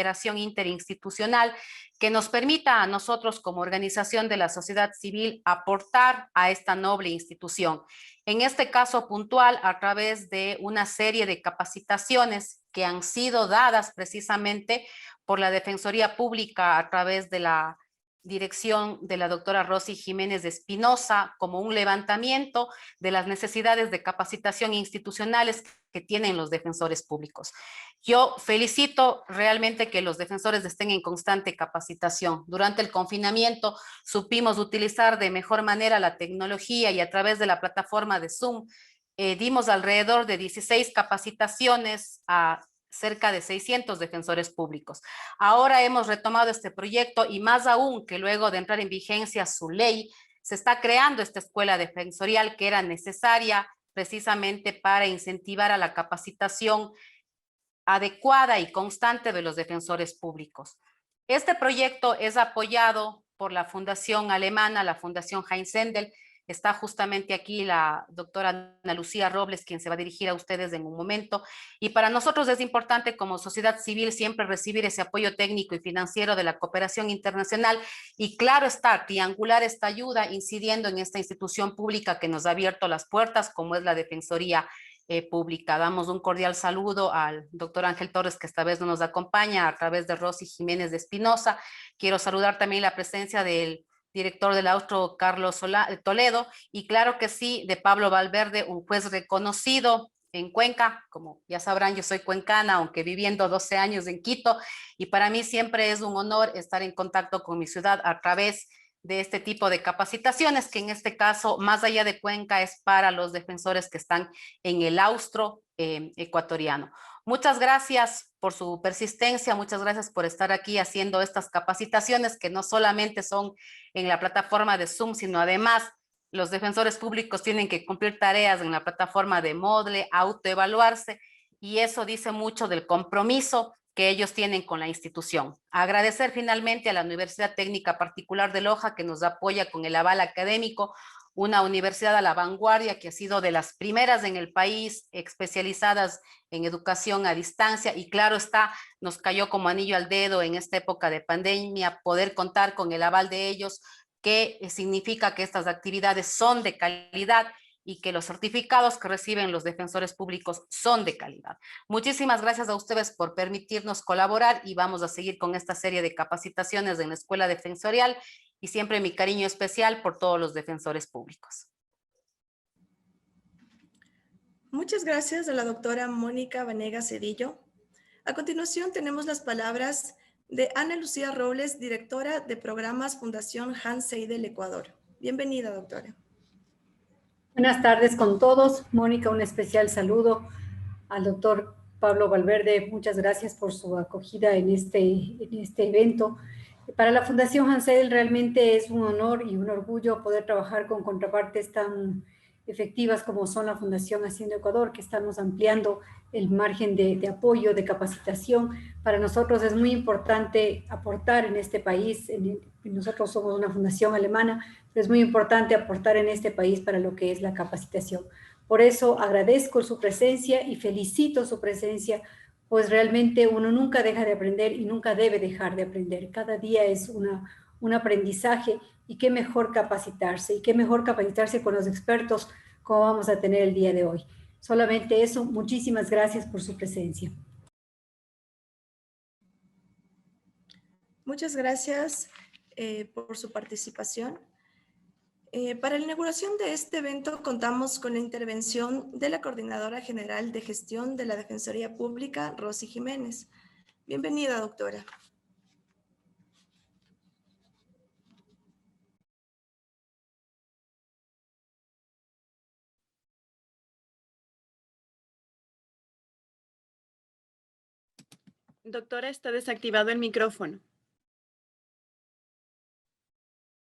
cooperación interinstitucional que nos permita a nosotros como organización de la sociedad civil aportar a esta noble institución. En este caso puntual, a través de una serie de capacitaciones que han sido dadas precisamente por la Defensoría Pública a través de la dirección de la doctora Rosy Jiménez de Espinosa, como un levantamiento de las necesidades de capacitación institucionales que tienen los defensores públicos. Yo felicito realmente que los defensores estén en constante capacitación. Durante el confinamiento supimos utilizar de mejor manera la tecnología y a través de la plataforma de Zoom dimos alrededor de 16 capacitaciones a cerca de 600 defensores públicos. Ahora hemos retomado este proyecto y más aún que luego de entrar en vigencia su ley, se está creando esta escuela defensorial que era necesaria precisamente para incentivar a la capacitación adecuada y constante de los defensores públicos. Este proyecto es apoyado por la fundación alemana, la Fundación Heinz Sendel. Está justamente aquí la doctora Ana Lucía Robles, quien se va a dirigir a ustedes en un momento. Y para nosotros es importante como sociedad civil siempre recibir ese apoyo técnico y financiero de la cooperación internacional y claro está, triangular esta ayuda incidiendo en esta institución pública que nos ha abierto las puertas, como es la Defensoría Pública. Damos un cordial saludo al doctor Ángel Torres, que esta vez no nos acompaña a través de Rosy Jiménez de Espinosa. Quiero saludar también la presencia del director del Austro, Carlos Toledo, y claro que sí, de Pablo Valverde, un juez reconocido en Cuenca. Como ya sabrán, yo soy cuencana, aunque viviendo 12 años en Quito, y para mí siempre es un honor estar en contacto con mi ciudad a través de este tipo de capacitaciones, que en este caso, más allá de Cuenca, es para los defensores que están en el Austro ecuatoriano. Muchas gracias por su persistencia, muchas gracias por estar aquí haciendo estas capacitaciones que no solamente son en la plataforma de Zoom, sino además los defensores públicos tienen que cumplir tareas en la plataforma de Moodle, autoevaluarse, y eso dice mucho del compromiso que ellos tienen con la institución. Agradecer finalmente a la Universidad Técnica Particular de Loja, que nos apoya con el aval académico, una universidad a la vanguardia que ha sido de las primeras en el país especializadas en educación a distancia, y claro está, nos cayó como anillo al dedo en esta época de pandemia poder contar con el aval de ellos, que significa que estas actividades son de calidad y que los certificados que reciben los defensores públicos son de calidad. Muchísimas gracias a ustedes por permitirnos colaborar y vamos a seguir con esta serie de capacitaciones en la Escuela Defensorial y siempre mi cariño especial por todos los defensores públicos. Muchas gracias a la doctora Mónica Vanegas Cedillo. A continuación tenemos las palabras de Ana Lucía Robles, directora de programas Fundación Hans Seidel Ecuador. Bienvenida, doctora. Buenas tardes con todos. Mónica, un especial saludo al doctor Pablo Valverde. Muchas gracias por su acogida en este evento. Para la Fundación Hans Seidel realmente es un honor y un orgullo poder trabajar con contrapartes tan efectivas como son la Fundación Hacienda Ecuador, que estamos ampliando el margen de apoyo, de capacitación. Para nosotros es muy importante aportar en este país. Nosotros somos una fundación alemana, pero es muy importante aportar en este país para lo que es la capacitación. Por eso agradezco su presencia y felicito su presencia, pues realmente uno nunca deja de aprender y nunca debe dejar de aprender. Cada día es un aprendizaje, y qué mejor capacitarse, con los expertos como vamos a tener el día de hoy. Solamente eso, muchísimas gracias por su presencia. Muchas gracias por su participación. Para la inauguración de este evento contamos con la intervención de la Coordinadora General de Gestión de la Defensoría Pública, Rosy Jiménez. Bienvenida, doctora. Doctora, está desactivado el micrófono.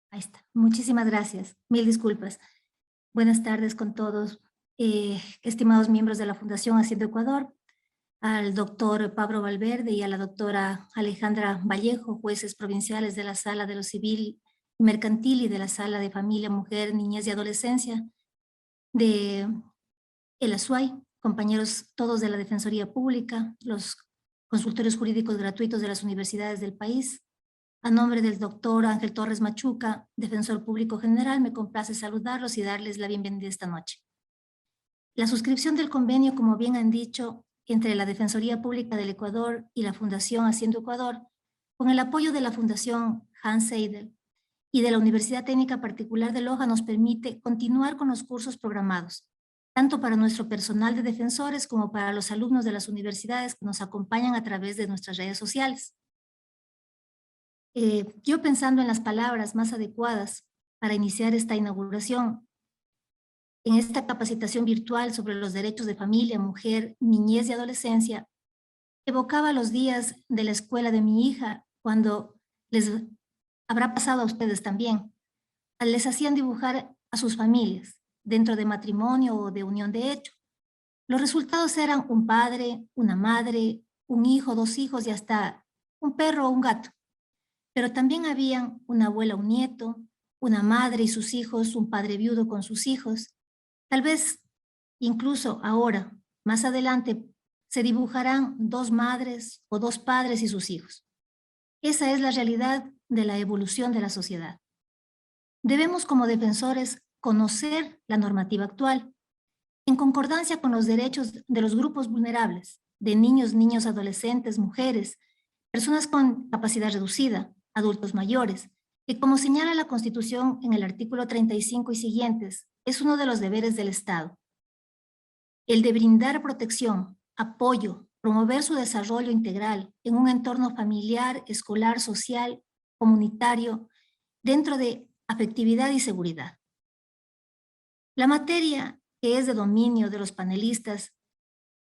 Ahí está. Muchísimas gracias. Mil disculpas. Buenas tardes con todos, estimados miembros de la Fundación Hacienda Ecuador, al doctor Pablo Valverde y a la doctora Alejandra Vallejo, jueces provinciales de la Sala de lo Civil y Mercantil y de la Sala de Familia, Mujer, Niñez y Adolescencia de el ASUAI, compañeros todos de la Defensoría Pública, los consultorios jurídicos gratuitos de las universidades del país. A nombre del doctor Ángel Torres Machuca, Defensor Público General, me complace saludarlos y darles la bienvenida esta noche. La suscripción del convenio, como bien han dicho, entre la Defensoría Pública del Ecuador y la Fundación Haciendo Ecuador, con el apoyo de la Fundación Hans Seidel y de la Universidad Técnica Particular de Loja, nos permite continuar con los cursos programados, tanto para nuestro personal de defensores como para los alumnos de las universidades que nos acompañan a través de nuestras redes sociales. Yo, pensando en las palabras más adecuadas para iniciar esta inauguración, en esta capacitación virtual sobre los derechos de familia, mujer, niñez y adolescencia, evocaba los días de la escuela de mi hija, cuando les habrá pasado a ustedes también. Les hacían dibujar a sus familias dentro de matrimonio o de unión de hecho. Los resultados eran un padre, una madre, un hijo, 2 hijos y hasta un perro o un gato. Pero también habían una abuela, un nieto, una madre y sus hijos, un padre viudo con sus hijos. Tal vez incluso ahora, más adelante, se dibujarán 2 madres o 2 padres y sus hijos. Esa es la realidad de la evolución de la sociedad. Debemos, como defensores, conocer la normativa actual, en concordancia con los derechos de los grupos vulnerables, de niños, niños, adolescentes, mujeres, personas con capacidad reducida, adultos mayores, que, como señala la Constitución en el artículo 35 y siguientes, es uno de los deberes del Estado. El de brindar protección, apoyo, promover su desarrollo integral en un entorno familiar, escolar, social, comunitario, dentro de afectividad y seguridad. La materia que es de dominio de los panelistas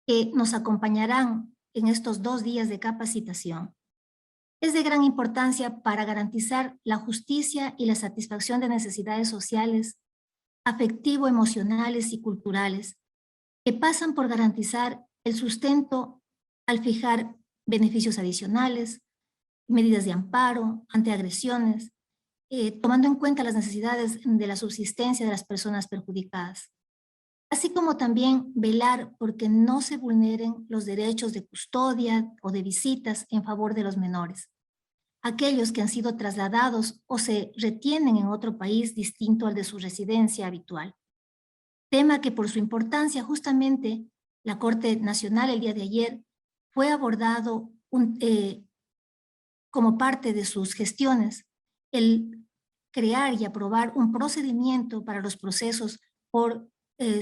que nos acompañarán en estos 2 días de capacitación es de gran importancia para garantizar la justicia y la satisfacción de necesidades sociales, afectivo-emocionales y culturales, que pasan por garantizar el sustento al fijar beneficios adicionales, medidas de amparo ante agresiones, tomando en cuenta las necesidades de la subsistencia de las personas perjudicadas, así como también velar porque no se vulneren los derechos de custodia o de visitas en favor de los menores, aquellos que han sido trasladados o se retienen en otro país distinto al de su residencia habitual. Tema que, por su importancia, justamente la Corte Nacional el día de ayer fue abordado como parte de sus gestiones, el crear y aprobar un procedimiento para los procesos por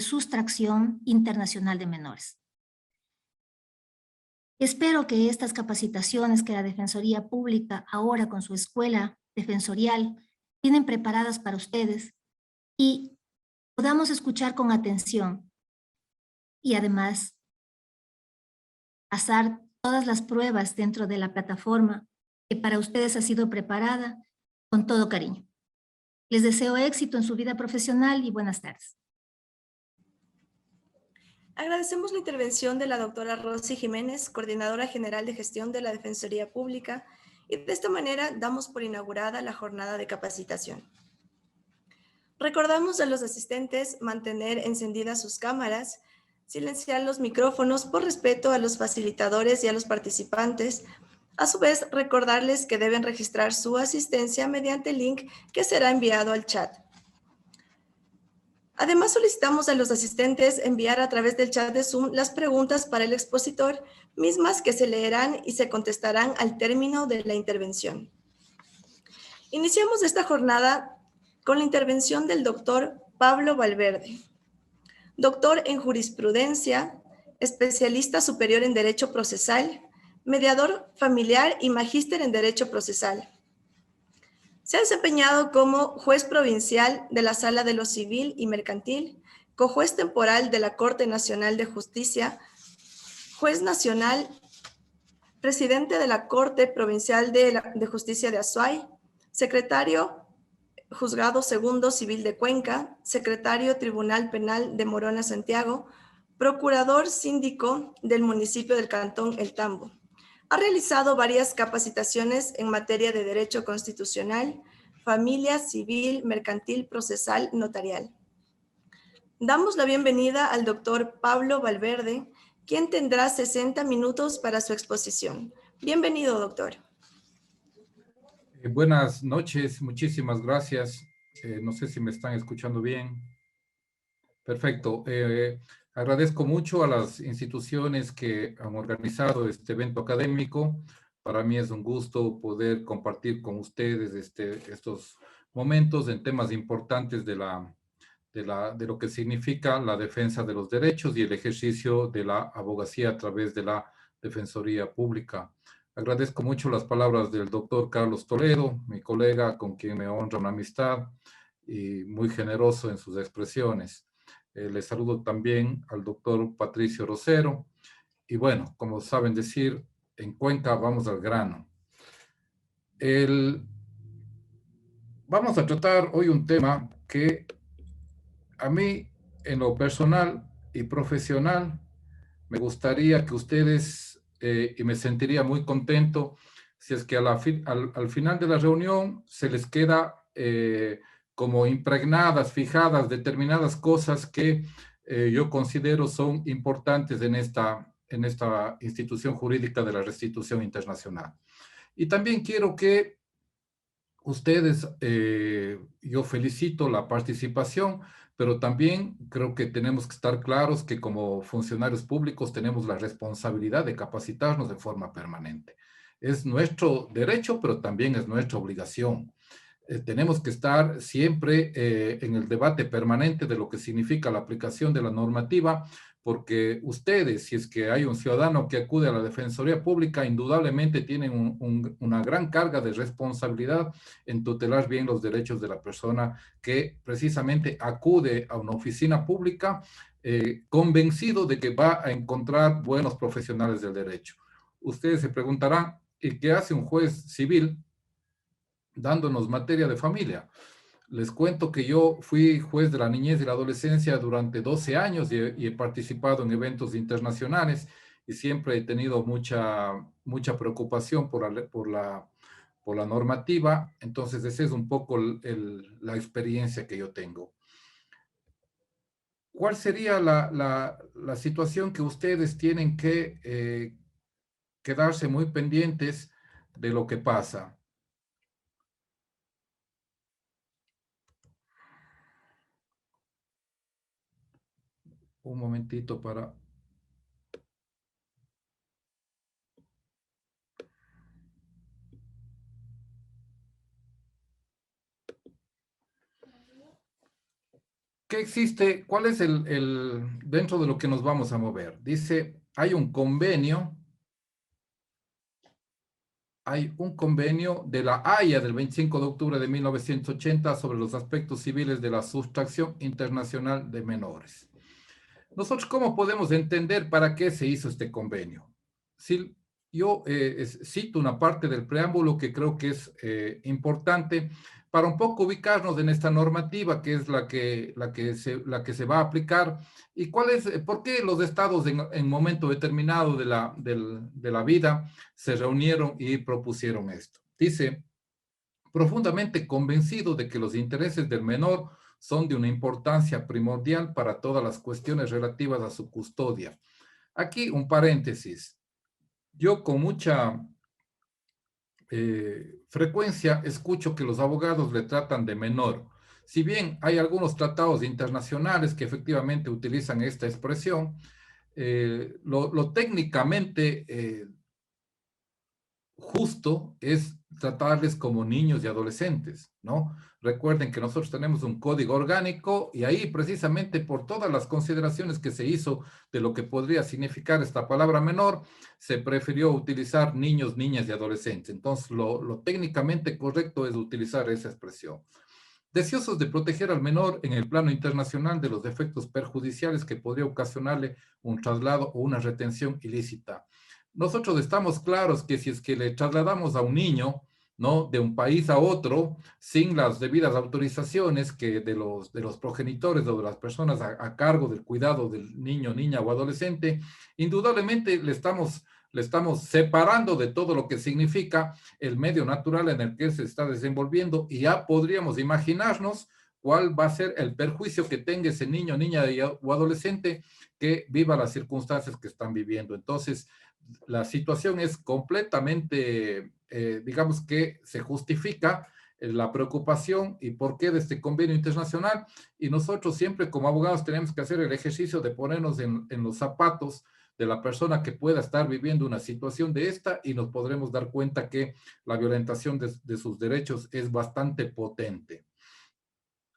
sustracción internacional de menores. Espero que estas capacitaciones que la Defensoría Pública, ahora con su escuela defensorial, tienen preparadas para ustedes y podamos escuchar con atención y además pasar todas las pruebas dentro de la plataforma que para ustedes ha sido preparada con todo cariño. Les deseo éxito en su vida profesional y buenas tardes. Agradecemos la intervención de la doctora Rosy Jiménez, Coordinadora General de Gestión de la Defensoría Pública, y de esta manera damos por inaugurada la jornada de capacitación. Recordamos a los asistentes mantener encendidas sus cámaras, silenciar los micrófonos por respeto a los facilitadores y a los participantes. A su vez, recordarles que deben registrar su asistencia mediante el link que será enviado al chat. Además, solicitamos a los asistentes enviar a través del chat de Zoom las preguntas para el expositor, mismas que se leerán y se contestarán al término de la intervención. Iniciamos esta jornada con la intervención del doctor Pablo Valverde, doctor en jurisprudencia, especialista superior en Derecho Procesal, mediador familiar y magíster en Derecho Procesal. Se ha desempeñado como juez provincial de la Sala de lo Civil y Mercantil, cojuez temporal de la Corte Nacional de Justicia, juez nacional, presidente de la Corte Provincial de Justicia de Azuay, secretario Juzgado Segundo Civil de Cuenca, secretario Tribunal Penal de Morona, Santiago, procurador síndico del municipio del Cantón El Tambo. Ha realizado varias capacitaciones en materia de derecho constitucional, familia, civil, mercantil, procesal, notarial. Damos la bienvenida al doctor Pablo Valverde, quien tendrá 60 minutos para su exposición. Bienvenido, doctor. Buenas noches, muchísimas gracias. No sé si me están escuchando bien. Perfecto. Agradezco mucho a las instituciones que han organizado este evento académico. Para mí es un gusto poder compartir con ustedes estos momentos en temas importantes de lo que significa la defensa de los derechos y el ejercicio de la abogacía a través de la Defensoría Pública. Agradezco mucho las palabras del doctor Carlos Toledo, mi colega con quien me honra una amistad y muy generoso en sus expresiones. Les saludo también al doctor Patricio Rosero. Y bueno, como saben decir, en Cuenca vamos al grano. Vamos a tratar hoy un tema que a mí, en lo personal y profesional, me gustaría que ustedes, y me sentiría muy contento, si es que al final de la reunión se les queda como impregnadas, fijadas, determinadas cosas que yo considero son importantes en esta institución jurídica de la restitución internacional. Y también quiero que ustedes, yo felicito la participación, pero también creo que tenemos que estar claros que como funcionarios públicos tenemos la responsabilidad de capacitarnos de forma permanente. Es nuestro derecho, pero también es nuestra obligación. Tenemos que estar siempre en el debate permanente de lo que significa la aplicación de la normativa, porque ustedes, si es que hay un ciudadano que acude a la Defensoría Pública, indudablemente tienen una gran carga de responsabilidad en tutelar bien los derechos de la persona que precisamente acude a una oficina pública convencido de que va a encontrar buenos profesionales del derecho. Ustedes se preguntarán, ¿y qué hace un juez civil dándonos materia de familia? Les cuento que yo fui juez de la niñez y la adolescencia durante 12 años y he participado en eventos internacionales y siempre he tenido mucha preocupación por la normativa. Entonces, esa es un poco la experiencia que yo tengo. ¿Cuál sería la situación que ustedes tienen que quedarse muy pendientes de lo que pasa? Un momentito para... ¿Qué existe? ¿Cuál es dentro de lo que nos vamos a mover? Dice, hay un convenio de la Haya del 25 de octubre de 1980 sobre los aspectos civiles de la sustracción internacional de menores. Nosotros, ¿cómo podemos entender para qué se hizo este convenio? Si yo cito una parte del preámbulo que creo que es importante para un poco ubicarnos en esta normativa que es la que se va a aplicar y por qué los estados en momento determinado de la vida se reunieron y propusieron esto. Dice, profundamente convencido de que los intereses del menor son de una importancia primordial para todas las cuestiones relativas a su custodia. Aquí un paréntesis. Yo con mucha frecuencia escucho que los abogados le tratan de menor. Si bien hay algunos tratados internacionales que efectivamente utilizan esta expresión, lo técnicamente justo es tratarles como niños y adolescentes, ¿no? Recuerden que nosotros tenemos un código orgánico y ahí precisamente por todas las consideraciones que se hizo de lo que podría significar esta palabra menor, se prefirió utilizar niños, niñas y adolescentes. Entonces, lo técnicamente correcto es utilizar esa expresión. Deseosos de proteger al menor en el plano internacional de los efectos perjudiciales que podría ocasionarle un traslado o una retención ilícita. Nosotros estamos claros que si es que le trasladamos a un niño, ¿no?, de un país a otro, sin las debidas autorizaciones que de los progenitores o de las personas a cargo del cuidado del niño, niña o adolescente, indudablemente le estamos separando de todo lo que significa el medio natural en el que se está desenvolviendo y ya podríamos imaginarnos cuál va a ser el perjuicio que tenga ese niño, niña o adolescente que viva las circunstancias que están viviendo. Entonces, la situación es completamente, digamos que se justifica la preocupación y por qué de este convenio internacional, y nosotros siempre como abogados tenemos que hacer el ejercicio de ponernos en los zapatos de la persona que pueda estar viviendo una situación de esta, y nos podremos dar cuenta que la violentación de sus derechos es bastante potente.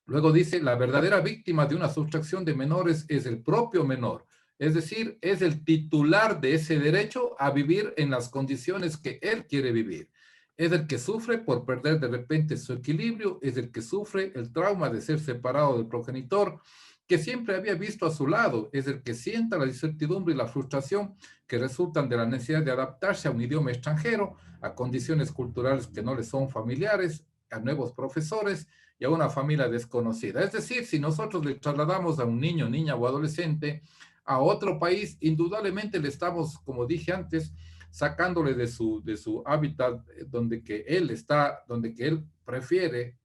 Luego dice, la verdadera víctima de una sustracción de menores es el propio menor, es decir, es el titular de ese derecho a vivir en las condiciones que él quiere vivir. Es el que sufre por perder de repente su equilibrio, es el que sufre el trauma de ser separado del progenitor, que siempre había visto a su lado, es el que sienta la incertidumbre y la frustración que resultan de la necesidad de adaptarse a un idioma extranjero, a condiciones culturales que no le son familiares, a nuevos profesores y a una familia desconocida. Es decir, si nosotros le trasladamos a un niño, niña o adolescente a otro país, indudablemente le estamos, como dije antes, sacándole de su hábitat donde que él está, donde que él prefiere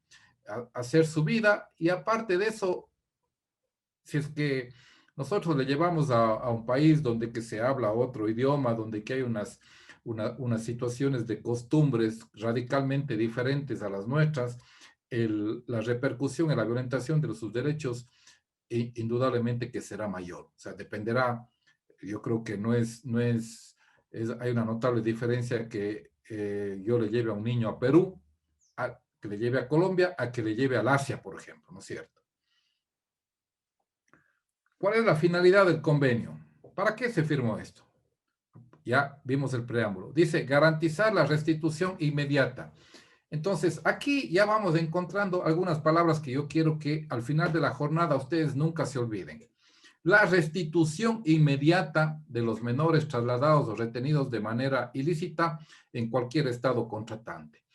hacer su vida, y aparte de eso, si es que nosotros le llevamos a un país donde que se habla otro idioma, donde que hay unas situaciones de costumbres radicalmente diferentes a las nuestras, la repercusión en la violentación de sus derechos indudablemente que será mayor. O sea, dependerá, yo creo que hay una notable diferencia que yo le lleve a un niño a Perú, que le lleve a Colombia, a que le lleve al Asia, por ejemplo, ¿no es cierto? ¿Cuál es la finalidad del convenio? ¿Para qué se firmó esto? Ya vimos el preámbulo. Dice, garantizar la restitución inmediata. Entonces, aquí ya vamos encontrando algunas palabras que yo quiero que al final de la jornada ustedes nunca se olviden. La restitución inmediata de los menores trasladados o retenidos de manera ilícita en cualquier estado contratante.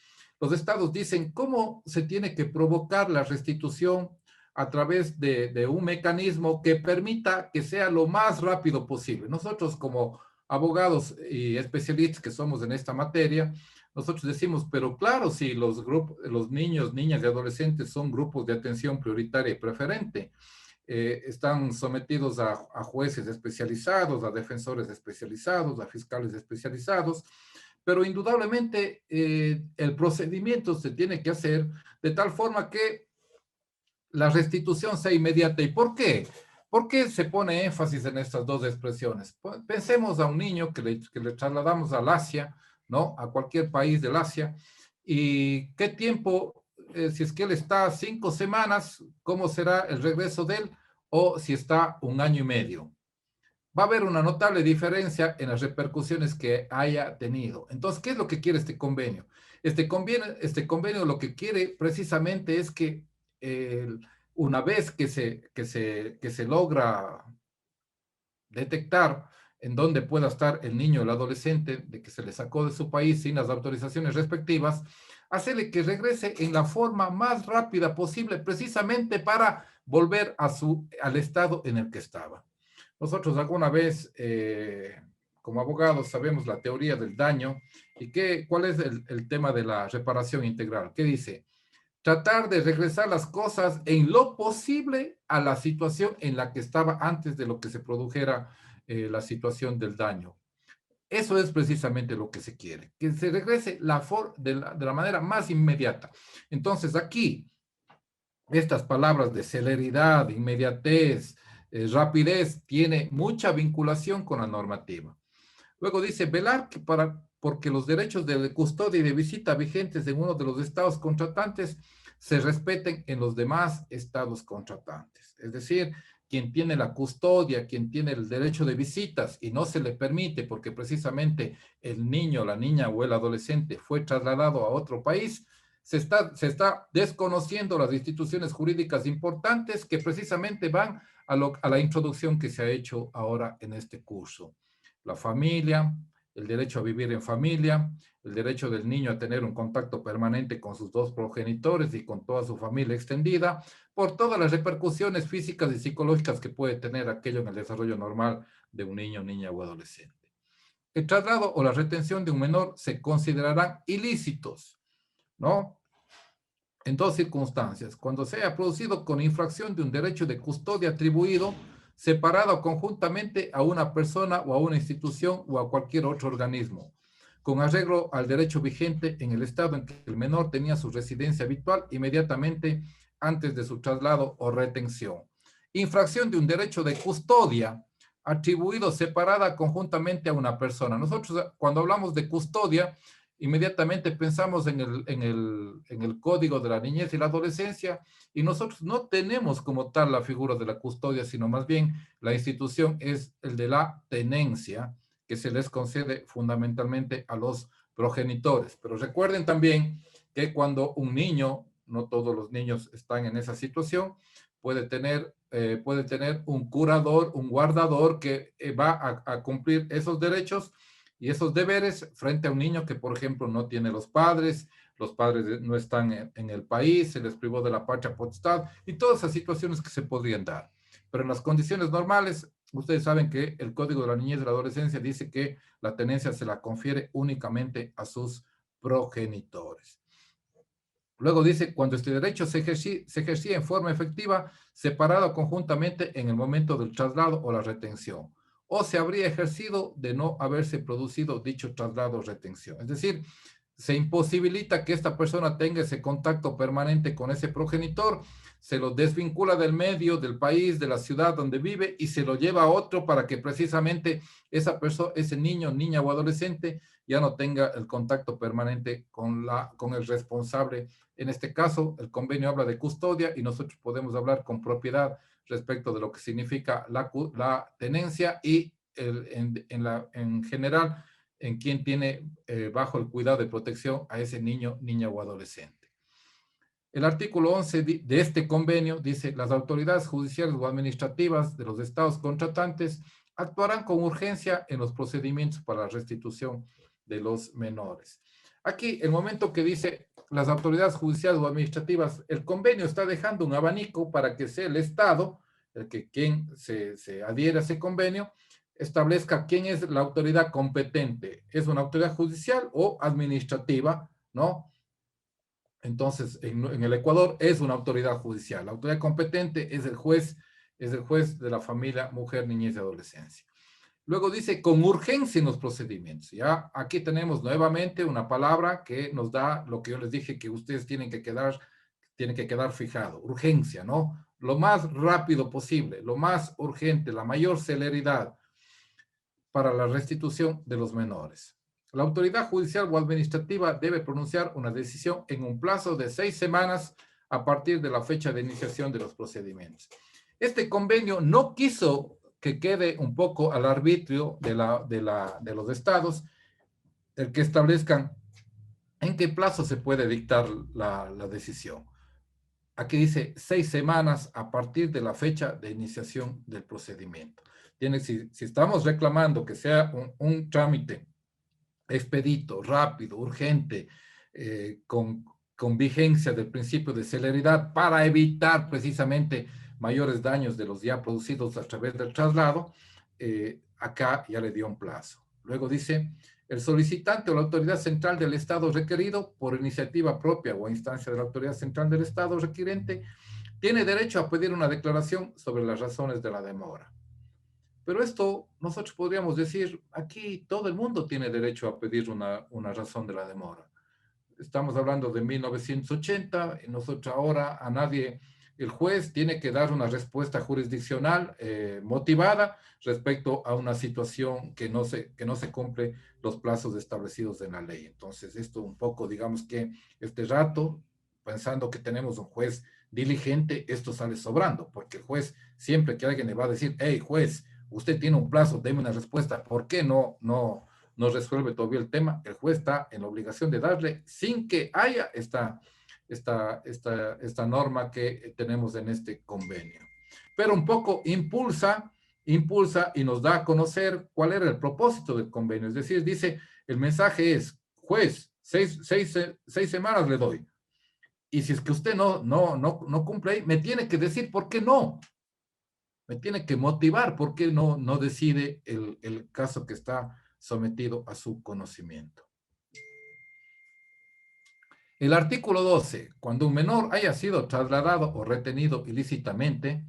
Los estados dicen cómo se tiene que provocar la restitución a través de un mecanismo que permita que sea lo más rápido posible. Nosotros como abogados y especialistas que somos en esta materia, nosotros decimos, pero claro, si los niños, niñas y adolescentes son grupos de atención prioritaria y preferente, están sometidos a jueces especializados, a defensores especializados, a fiscales especializados, pero indudablemente el procedimiento se tiene que hacer de tal forma que la restitución sea inmediata. ¿Y por qué? ¿Por qué se pone énfasis en estas dos expresiones? Pensemos a un niño que le trasladamos al Asia, ¿no? A cualquier país del Asia, y qué tiempo, si es que él está 5 semanas, ¿cómo será el regreso de él? O si está 1 año y medio. Va a haber una notable diferencia en las repercusiones que haya tenido. Entonces, ¿qué es lo que quiere este convenio? Este convenio lo que quiere precisamente es que una vez que se logra detectar en dónde pueda estar el niño o el adolescente, de que se le sacó de su país sin las autorizaciones respectivas, hacerle que regrese en la forma más rápida posible, precisamente para volver al estado en el que estaba. Nosotros alguna vez, como abogados, sabemos la teoría del daño y cuál es el tema de la reparación integral. ¿Qué dice? Tratar de regresar las cosas en lo posible a la situación en la que estaba antes de lo que se produjera la situación del daño. Eso es precisamente lo que se quiere, que se regrese de la manera más inmediata. Entonces aquí, estas palabras de celeridad, inmediatez, rapidez, tiene mucha vinculación con la normativa. Luego dice, velar porque los derechos de custodia y de visita vigentes en uno de los estados contratantes se respeten en los demás estados contratantes. Es decir, quien tiene la custodia, quien tiene el derecho de visitas y no se le permite porque precisamente el niño, la niña o el adolescente fue trasladado a otro país, se está desconociendo las instituciones jurídicas importantes que precisamente van a la introducción que se ha hecho ahora en este curso. La familia, el derecho a vivir en familia, el derecho del niño a tener un contacto permanente con sus dos progenitores y con toda su familia extendida, por todas las repercusiones físicas y psicológicas que puede tener aquello en el desarrollo normal de un niño, niña o adolescente. El traslado o la retención de un menor se considerarán ilícitos, ¿no? en dos circunstancias: cuando se haya producido con infracción de un derecho de custodia atribuido, separado conjuntamente a una persona o a una institución o a cualquier otro organismo, con arreglo al derecho vigente en el estado en que el menor tenía su residencia habitual inmediatamente antes de su traslado o retención. Infracción de un derecho de custodia atribuido separada conjuntamente a una persona. Nosotros, cuando hablamos de custodia, inmediatamente pensamos en el Código de la Niñez y la Adolescencia, y nosotros no tenemos como tal la figura de la custodia, sino más bien la institución es el de la tenencia, que se les concede fundamentalmente a los progenitores. Pero recuerden también que cuando un niño, no todos los niños están en esa situación, puede tener un curador, un guardador que va a cumplir esos derechos y esos deberes frente a un niño que, por ejemplo, no tiene los padres no están en el país, se les privó de la patria potestad y todas esas situaciones que se podrían dar. Pero en las condiciones normales, ustedes saben que el Código de la Niñez y la Adolescencia dice que la tenencia se la confiere únicamente a sus progenitores. Luego dice, cuando este derecho se ejercía en forma efectiva, separado conjuntamente en el momento del traslado o la retención, o se habría ejercido de no haberse producido dicho traslado o retención. Es decir, se imposibilita que esta persona tenga ese contacto permanente con ese progenitor, se lo desvincula del medio, del país, de la ciudad donde vive y se lo lleva a otro para que precisamente esa persona, ese niño, niña o adolescente ya no tenga el contacto permanente con el responsable. En este caso, el convenio habla de custodia y nosotros podemos hablar con propiedad respecto de lo que significa la tenencia y en general en quien tiene bajo el cuidado de protección a ese niño, niña o adolescente. El artículo 11 de este convenio dice: las autoridades judiciales o administrativas de los estados contratantes actuarán con urgencia en los procedimientos para la restitución de los menores. Aquí, el momento que dice las autoridades judiciales o administrativas, el convenio está dejando un abanico para que sea el Estado, quien se adhiera a ese convenio, establezca quién es la autoridad competente. ¿Es una autoridad judicial o administrativa? ¿No? Entonces, en el Ecuador es una autoridad judicial. La autoridad competente es el juez de la familia, mujer, niñez y adolescencia. Luego dice, con urgencia en los procedimientos. Ya aquí tenemos nuevamente una palabra que nos da lo que yo les dije que ustedes tienen que quedar fijado. Urgencia, ¿no? Lo más rápido posible, lo más urgente, la mayor celeridad para la restitución de los menores. La autoridad judicial o administrativa debe pronunciar una decisión en un plazo de 6 semanas a partir de la fecha de iniciación de los procedimientos. Este convenio no quiso que quede un poco al arbitrio de los estados el que establezcan en qué plazo se puede dictar la decisión. Aquí dice 6 semanas a partir de la fecha de iniciación del procedimiento. Si estamos reclamando que sea un trámite expedito, rápido, urgente, con vigencia del principio de celeridad para evitar precisamente mayores daños de los ya producidos a través del traslado, acá ya le dio un plazo. Luego dice, el solicitante o la autoridad central del Estado requerido, por iniciativa propia o a instancia de la autoridad central del Estado requirente, tiene derecho a pedir una declaración sobre las razones de la demora. Pero esto nosotros podríamos decir, aquí todo el mundo tiene derecho a pedir una razón de la demora. Estamos hablando de 1980, y nosotros ahora a nadie, el juez tiene que dar una respuesta jurisdiccional motivada respecto a una situación que no se cumple los plazos establecidos en la ley. Entonces, esto un poco, digamos que este rato, pensando que tenemos un juez diligente, esto sale sobrando, porque el juez, siempre que alguien le va a decir, hey, juez, usted tiene un plazo, deme una respuesta, ¿por qué no resuelve todavía el tema? El juez está en la obligación de darle sin que haya esta norma que tenemos en este convenio. Pero un poco impulsa y nos da a conocer cuál era el propósito del convenio. Es decir, dice, el mensaje es, juez, 6 semanas le doy. Y si es que usted no cumple ahí, me tiene que decir por qué no. Me tiene que motivar por qué no decide el caso que está sometido a su conocimiento. El artículo 12, cuando un menor haya sido trasladado o retenido ilícitamente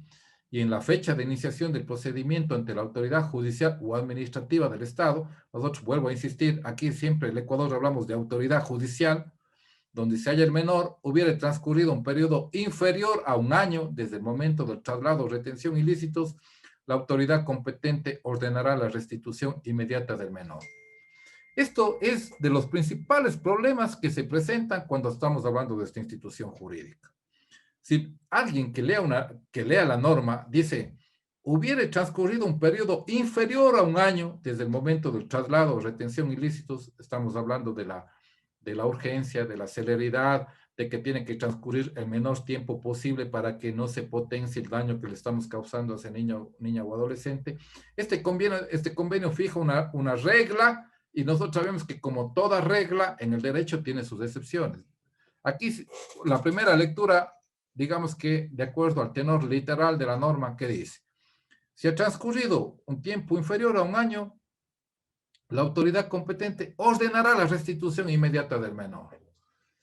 y en la fecha de iniciación del procedimiento ante la autoridad judicial o administrativa del Estado, nosotros, vuelvo a insistir, aquí siempre en el Ecuador hablamos de autoridad judicial, donde se halla el menor, hubiera transcurrido un periodo inferior a un año desde el momento del traslado o retención ilícitos, la autoridad competente ordenará la restitución inmediata del menor. Esto es de los principales problemas que se presentan cuando estamos hablando de esta institución jurídica. Si alguien que lea la norma dice, hubiera transcurrido un periodo inferior a un año desde el momento del traslado o retención ilícitos, estamos hablando de la urgencia, de la celeridad, de que tiene que transcurrir el menor tiempo posible para que no se potencie el daño que le estamos causando a ese niño, niña o adolescente. Este convenio fija una regla y nosotros sabemos que como toda regla en el derecho tiene sus excepciones. Aquí la primera lectura, digamos que de acuerdo al tenor literal de la norma, ¿qué dice? Si ha transcurrido un tiempo inferior a un año, la autoridad competente ordenará la restitución inmediata del menor.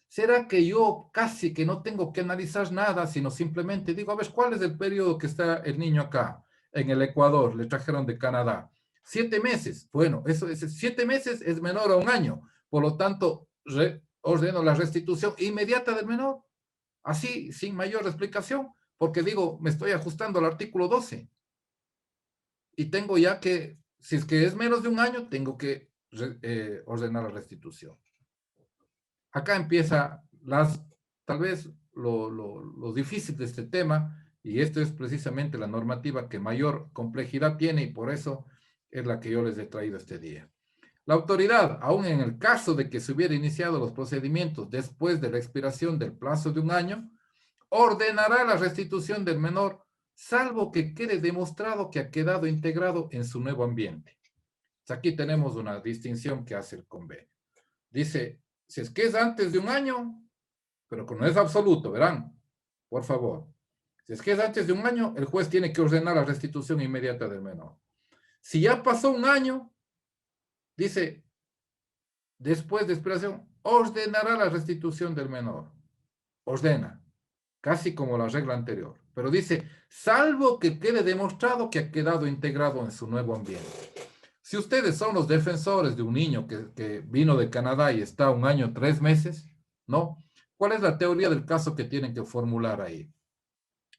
¿Será que yo casi que no tengo que analizar nada, sino simplemente digo, a ver, ¿cuál es el periodo que está el niño acá? En el Ecuador, le trajeron de Canadá. 7 meses. Bueno, 7 meses es menor a un año. Por lo tanto, ordeno la restitución inmediata del menor. Así, sin mayor explicación, porque digo, me estoy ajustando al artículo 12. Y tengo ya que, si es que es menos de un año, tengo que ordenar la restitución. Acá empieza tal vez lo difícil de este tema, y esto es precisamente la normativa que mayor complejidad tiene, y por eso es la que yo les he traído este día. La autoridad, aun en el caso de que se hubiera iniciado los procedimientos después de la expiración del plazo de un año, ordenará la restitución del menor, salvo que quede demostrado que ha quedado integrado en su nuevo ambiente. Aquí tenemos una distinción que hace el convenio. Dice, si es que es antes de un año, pero que no es absoluto, verán, por favor. Si es que es antes de un año, el juez tiene que ordenar la restitución inmediata del menor. Si ya pasó un año, dice, después de expiración, ordenará la restitución del menor. Ordena, casi como la regla anterior. Pero dice, salvo que quede demostrado que ha quedado integrado en su nuevo ambiente. Si ustedes son los defensores de un niño que vino de Canadá y está 1 año, 3 meses, ¿no? ¿Cuál es la teoría del caso que tienen que formular ahí?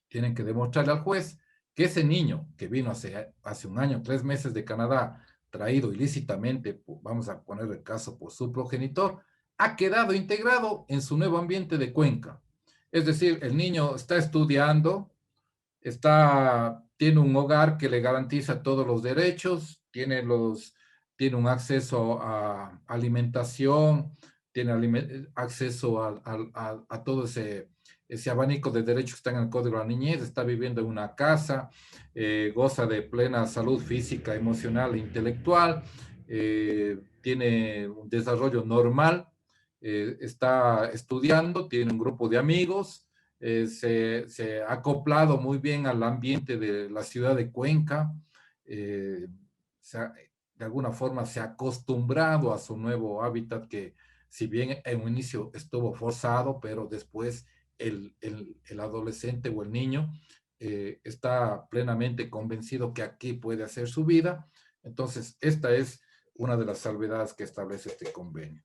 Tienen que demostrarle al juez que ese niño que vino hace 1 año, 3 meses de Canadá, traído ilícitamente, vamos a poner el caso por su progenitor, ha quedado integrado en su nuevo ambiente de Cuenca. Es decir, el niño está estudiando, tiene un hogar que le garantiza todos los derechos, tiene un acceso a alimentación, tiene acceso a todo ese abanico de derechos que están en el Código de la Niñez, está viviendo en una casa, goza de plena salud física, emocional e intelectual, tiene un desarrollo normal, está estudiando, tiene un grupo de amigos, se ha acoplado muy bien al ambiente de la ciudad de Cuenca, de alguna forma se ha acostumbrado a su nuevo hábitat que, si bien en un inicio estuvo forzado, pero después el adolescente o el niño está plenamente convencido que aquí puede hacer su vida. Entonces, esta es una de las salvedades que establece este convenio.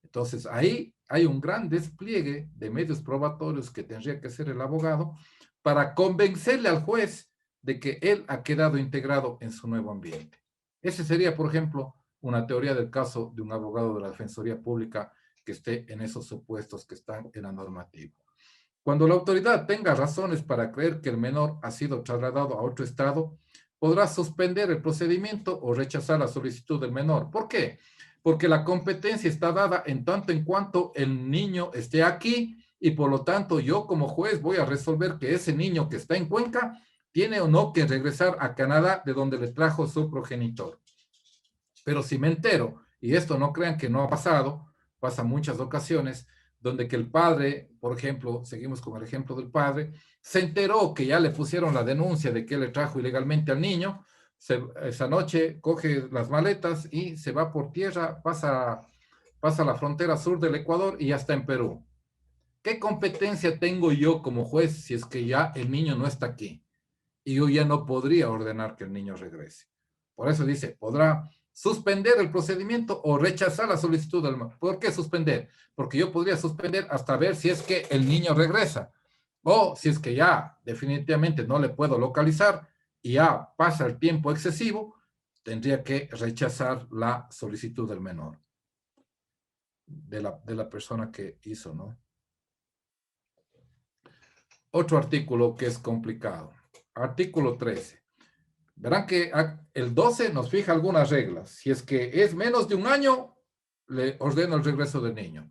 Entonces, ahí hay un gran despliegue de medios probatorios que tendría que hacer el abogado para convencerle al juez de que él ha quedado integrado en su nuevo ambiente. Ese sería, por ejemplo, una teoría del caso de un abogado de la Defensoría Pública que esté en esos supuestos que están en la normativa. Cuando la autoridad tenga razones para creer que el menor ha sido trasladado a otro estado, podrá suspender el procedimiento o rechazar la solicitud del menor. ¿Por qué? Porque la competencia está dada en tanto en cuanto el niño esté aquí y por lo tanto yo como juez voy a resolver que ese niño que está en Cuenca tiene o no que regresar a Canadá de donde le trajo su progenitor. Pero si me entero, y esto no crean que no ha pasado, pasa muchas ocasiones, donde que el padre, por ejemplo, seguimos con el ejemplo del padre, se enteró que ya le pusieron la denuncia de que le trajo ilegalmente al niño, esa noche coge las maletas y se va por tierra, pasa la frontera sur del Ecuador y ya está en Perú. ¿Qué competencia tengo yo como juez si es que ya el niño no está aquí? Y yo ya no podría ordenar que el niño regrese. Por eso dice, podrá suspender el procedimiento o rechazar la solicitud del menor. ¿Por qué suspender? Porque yo podría suspender hasta ver si es que el niño regresa. O si es que ya definitivamente no le puedo localizar y ya pasa el tiempo excesivo, tendría que rechazar la solicitud del menor, de la persona que hizo, ¿no? Otro artículo que es complicado. Artículo 13. Verán que el 12 nos fija algunas reglas. Si es que es menos de un año, le ordeno el regreso del niño.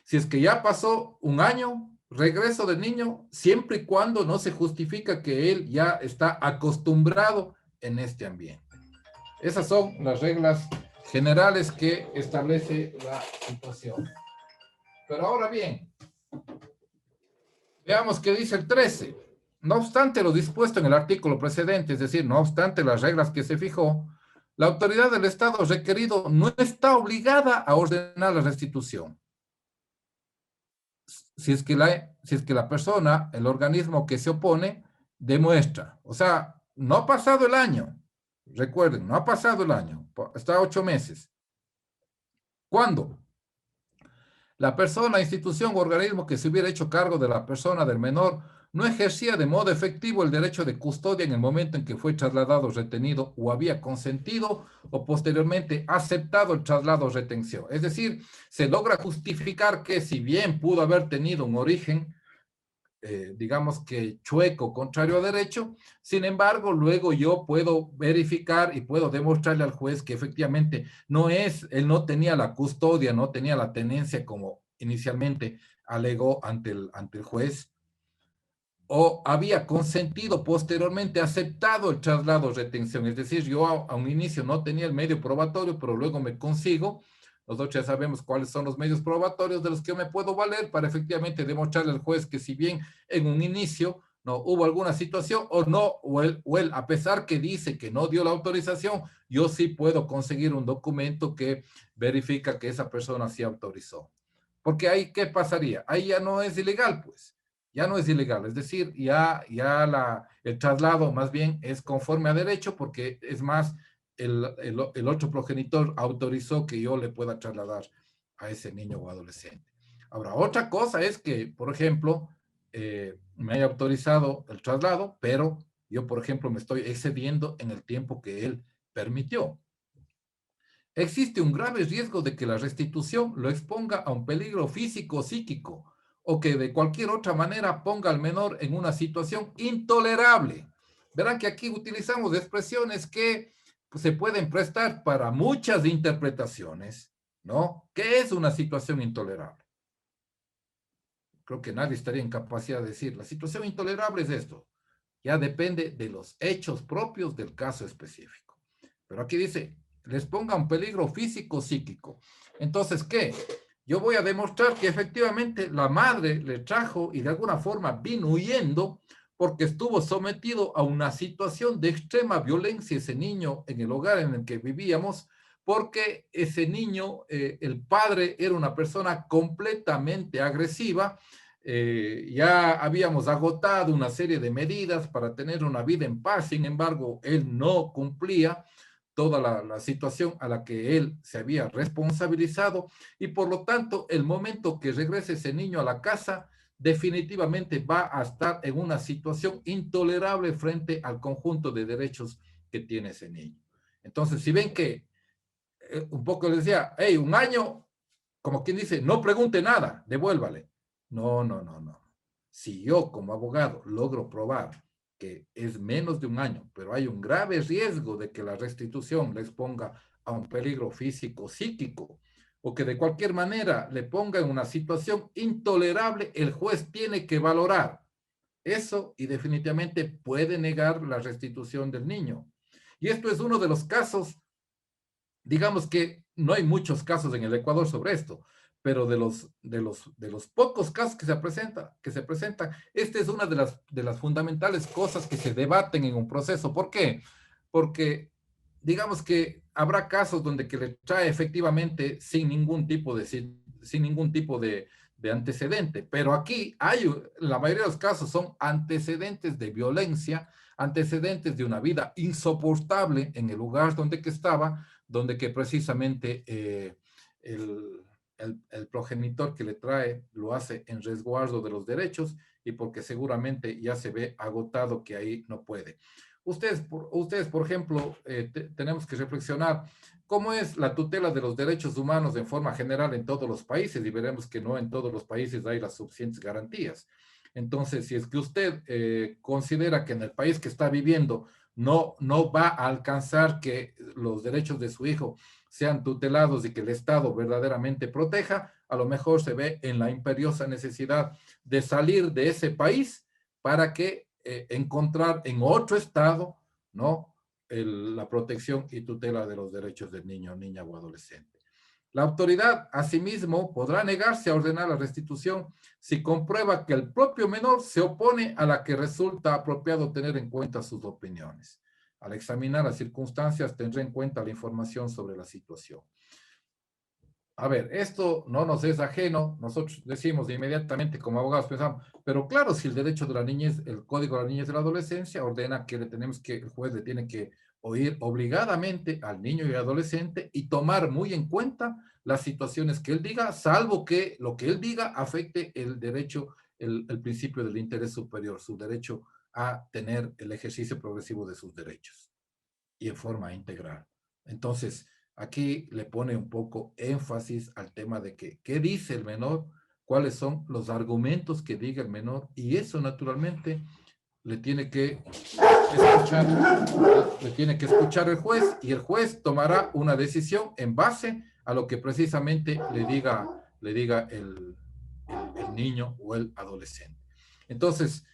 Si es que ya pasó un año, regreso del niño, siempre y cuando no se justifica que él ya está acostumbrado en este ambiente. Esas son las reglas generales que establece la situación. Pero ahora bien, veamos qué dice el 13. No obstante lo dispuesto en el artículo precedente, es decir, no obstante las reglas que se fijó, la autoridad del Estado requerido no está obligada a ordenar la restitución. Si es que la persona, el organismo que se opone, demuestra. O sea, no ha pasado el año. Recuerden, no ha pasado el año. Está 8 meses. ¿Cuándo? La persona, institución o organismo que se hubiera hecho cargo de la persona del menor no ejercía de modo efectivo el derecho de custodia en el momento en que fue trasladado, retenido o había consentido o posteriormente aceptado el traslado o retención. Es decir, se logra justificar que si bien pudo haber tenido un origen, digamos que chueco, contrario a derecho, sin embargo, luego yo puedo verificar y puedo demostrarle al juez que efectivamente él no tenía la custodia, no tenía la tenencia como inicialmente alegó ante el juez, o había consentido, posteriormente aceptado el traslado o retención. Es decir, yo a un inicio no tenía el medio probatorio, pero luego me consigo. Nosotros ya sabemos cuáles son los medios probatorios de los que yo me puedo valer para efectivamente demostrarle al juez que si bien en un inicio no hubo alguna situación o él, a pesar que dice que no dio la autorización, yo sí puedo conseguir un documento que verifica que esa persona sí autorizó. Porque ahí, ¿qué pasaría? Ahí ya no es ilegal, pues. Ya no es ilegal. Es decir, el traslado más bien es conforme a derecho porque es más, el otro progenitor autorizó que yo le pueda trasladar a ese niño o adolescente. Ahora, otra cosa es que, por ejemplo, me haya autorizado el traslado, pero yo, por ejemplo, me estoy excediendo en el tiempo que él permitió. Existe un grave riesgo de que la restitución lo exponga a un peligro físico o psíquico, o que de cualquier otra manera ponga al menor en una situación intolerable. Verán que aquí utilizamos expresiones que se pueden prestar para muchas interpretaciones, ¿no? ¿Qué es una situación intolerable? Creo que nadie estaría en capacidad de decir, la situación intolerable es esto. Ya depende de los hechos propios del caso específico. Pero aquí dice, les ponga un peligro físico psíquico. Entonces, ¿qué? Yo voy a demostrar que efectivamente la madre le trajo y de alguna forma vino huyendo porque estuvo sometido a una situación de extrema violencia ese niño en el hogar en el que vivíamos, porque ese niño, el padre era una persona completamente agresiva. Ya habíamos agotado una serie de medidas para tener una vida en paz, sin embargo, él no cumplía toda la situación a la que él se había responsabilizado y por lo tanto el momento que regrese ese niño a la casa definitivamente va a estar en una situación intolerable frente al conjunto de derechos que tiene ese niño. Entonces, si ven que un poco les decía, hey, un año, como quien dice, no pregunte nada, devuélvale. No, no, no, no. Si yo como abogado logro probar que es menos de un año, pero hay un grave riesgo de que la restitución les ponga a un peligro físico, psíquico, o que de cualquier manera le ponga en una situación intolerable, el juez tiene que valorar eso y definitivamente puede negar la restitución del niño. Y esto es uno de los casos, digamos que no hay muchos casos en el Ecuador sobre esto, pero de los pocos casos que se presentan, esta es una de las fundamentales cosas que se debaten en un proceso. ¿Por qué? Porque digamos que habrá casos donde que le trae efectivamente sin ningún tipo de antecedente, pero aquí la mayoría de los casos son antecedentes de violencia, antecedentes de una vida insoportable en el lugar donde que estaba, donde que precisamente el progenitor que le trae lo hace en resguardo de los derechos y porque seguramente ya se ve agotado que ahí no puede. Ustedes, por ejemplo, tenemos que reflexionar cómo es la tutela de los derechos humanos en forma general en todos los países y veremos que no en todos los países hay las suficientes garantías. Entonces, si es que usted considera que en el país que está viviendo no va a alcanzar que los derechos de su hijo sean tutelados y que el Estado verdaderamente proteja, a lo mejor se ve en la imperiosa necesidad de salir de ese país para que encontrar en otro Estado, ¿no?, la protección y tutela de los derechos del niño, niña o adolescente. La autoridad, asimismo, podrá negarse a ordenar la restitución si comprueba que el propio menor se opone a la que resulta apropiado tener en cuenta sus opiniones. Al examinar las circunstancias, tendrá en cuenta la información sobre la situación. A ver, esto no nos es ajeno, nosotros decimos inmediatamente como abogados, pensamos, pero claro, si el derecho de la niñez, el Código de la Niñez y la Adolescencia ordena que el juez le tiene que oír obligadamente al niño y adolescente y tomar muy en cuenta las situaciones que él diga, salvo que lo que él diga afecte el derecho, el principio del interés superior, su derecho a tener el ejercicio progresivo de sus derechos y en forma integral. Entonces, aquí le pone un poco énfasis al tema de que, ¿qué dice el menor? ¿Cuáles son los argumentos que diga el menor? Y eso, naturalmente, le tiene que escuchar el juez y el juez tomará una decisión en base a lo que precisamente le diga el niño o el adolescente. Entonces,